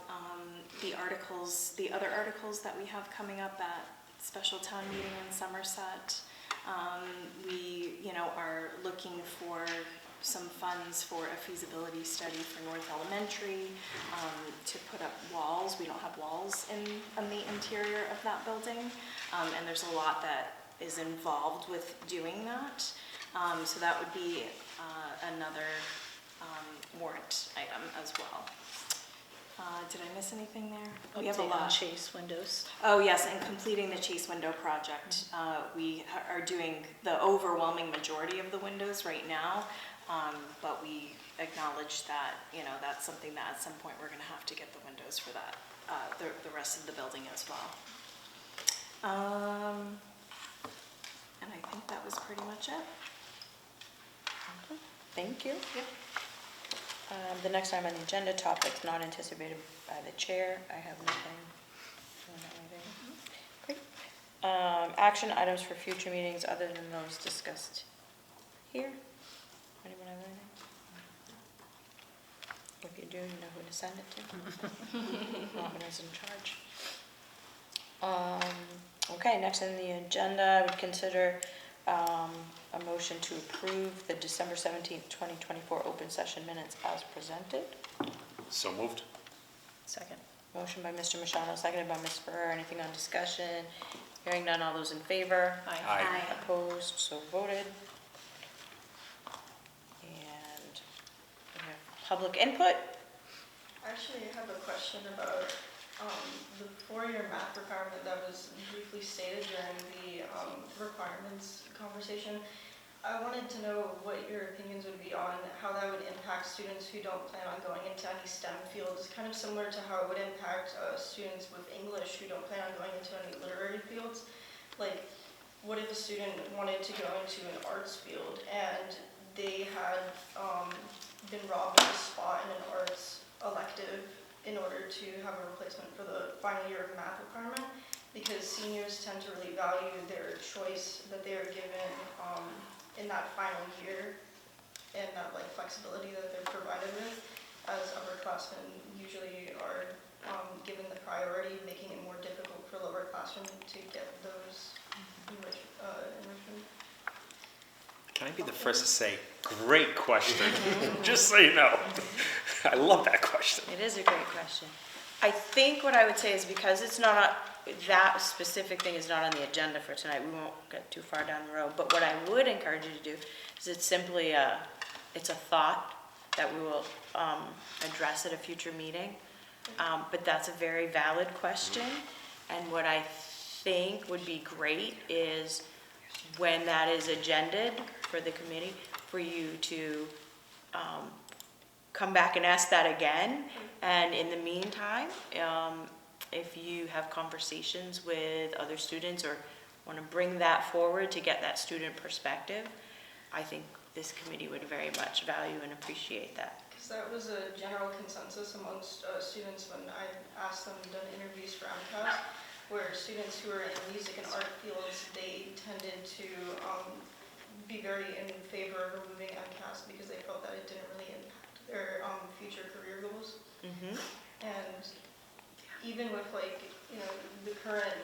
the other articles that we have coming up at special town meeting in Somerset. We, are looking for some funds for a feasibility study for North Elementary to put up walls. We don't have walls in the interior of that building, and there's a lot that is involved with doing that. So that would be another warrant item as well. Did I miss anything there? We have a Update on lot. Chase windows. Oh, yes, and completing the Chase window project. We are doing the overwhelming majority of the windows right now, but we acknowledge that, that's something that at some point we're going to have to get the windows for that, the rest of the building as well. And I think that was pretty much it. Thank you. Yep. The next item on the agenda, topics not anticipated by the chair. I have nothing. Great. Action items for future meetings other than those discussed here. Anyone have anything? If you do, you know who to send it to. Robin is in charge. Okay, next on the agenda, I would consider a motion to approve the December 17th, 2024 open session minutes as presented. So moved. Second. Motion by Mr. Machado, seconded by Ms. Ferrer. Anything on discussion? Hearing none, all those in favor? Aye. Opposed, so voted. And we have public input. Actually, I have a question about the four-year math requirement that was briefly stated during the requirements conversation. I wanted to know what your opinions would be on how that would impact students who don't plan on going into any STEM fields, kind of similar to how it would impact students with English who don't plan on going into any literary fields. Like, what if a student wanted to go into an arts field and they had been robbed of a spot in an arts elective in order to have a replacement for the final year of math requirement? Because seniors tend to really value their choice that they are given in that final year, and that like flexibility that they're provided with, as upperclassmen usually are given the priority, making it more difficult for lowerclassmen to get those enrichment. Can I be the first to say, great question, just so you know. I love that question. It is a great question. I think what I would say is because it's not, that specific thing is not on the agenda for tonight, we won't get too far down the road, but what I would encourage you to do is it's simply it's a thought that we will address at a future meeting. But that's a very valid question, and what I think would be great is when that is agended for the committee, for you to come back and ask that again. And in the meantime, if you have conversations with other students or want to bring that forward to get that student perspective, I think this committee would very much value and appreciate that. Because that was a general consensus amongst students when I asked them, done interviews for MCAS, where students who are in music and art fields, they tended to be very in favor of removing MCAS because they felt that it didn't really impact their future career goals. Mm-hmm. And even with like, you know, the current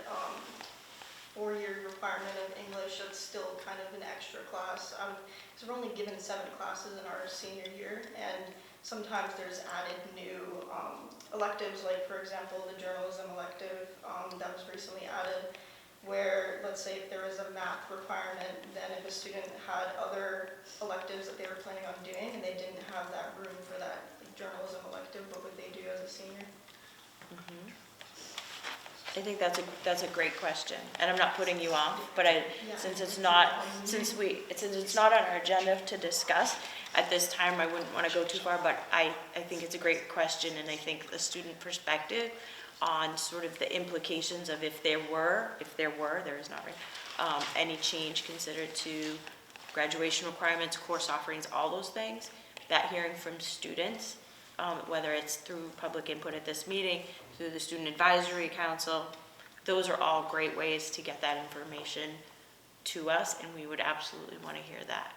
four-year requirement of English, that's still kind of an extra class. Because we're only given 7 classes in our senior year, and sometimes there's added new electives, like for example, the journalism elective that was recently added, where let's say if there was a math requirement, then if a student had other electives that they were planning on doing and they didn't have that room for that journalism elective, what would they do as a senior? Mm-hmm. I think that's a great question, and I'm not putting you off, but since it's not on our agenda to discuss at this time, I wouldn't want to go too far. But I think it's a great question, and I think the student perspective on sort of the implications of if there were, there is not, right, any change considered to graduation requirements, course offerings, all those things, that hearing from students, whether it's through public input at this meeting, through the Student Advisory Council, those are all great ways to get that information to us, and we would absolutely want to hear that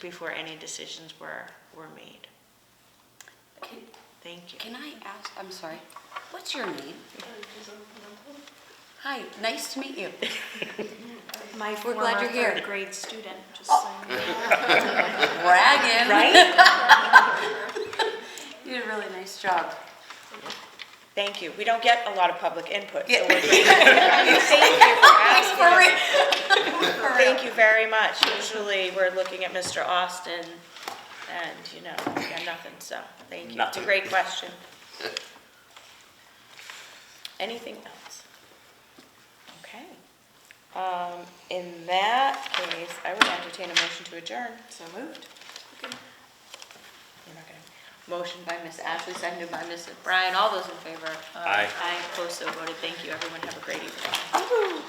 before any decisions were made. Thank you. Can I ask, I'm sorry, what's your name? Hi, nice to meet you. My We're glad you're here. third grade student, just saying. Bragging. Right? You did a really nice job. Thank you. We don't get a lot of public input, so Yeah. we're grateful. Thank you very much. Usually we're looking at Mr. Austin and, you know, we got nothing, so thank you. It's a great question. Anything else? Okay. In that case, I would entertain a motion to adjourn. So moved. You're not gonna. Motion by Ms. Ashley, seconded by Mrs. Bryan. All those in favor? Aye. Aye, opposed, so voted. Thank you, everyone. Have a great evening.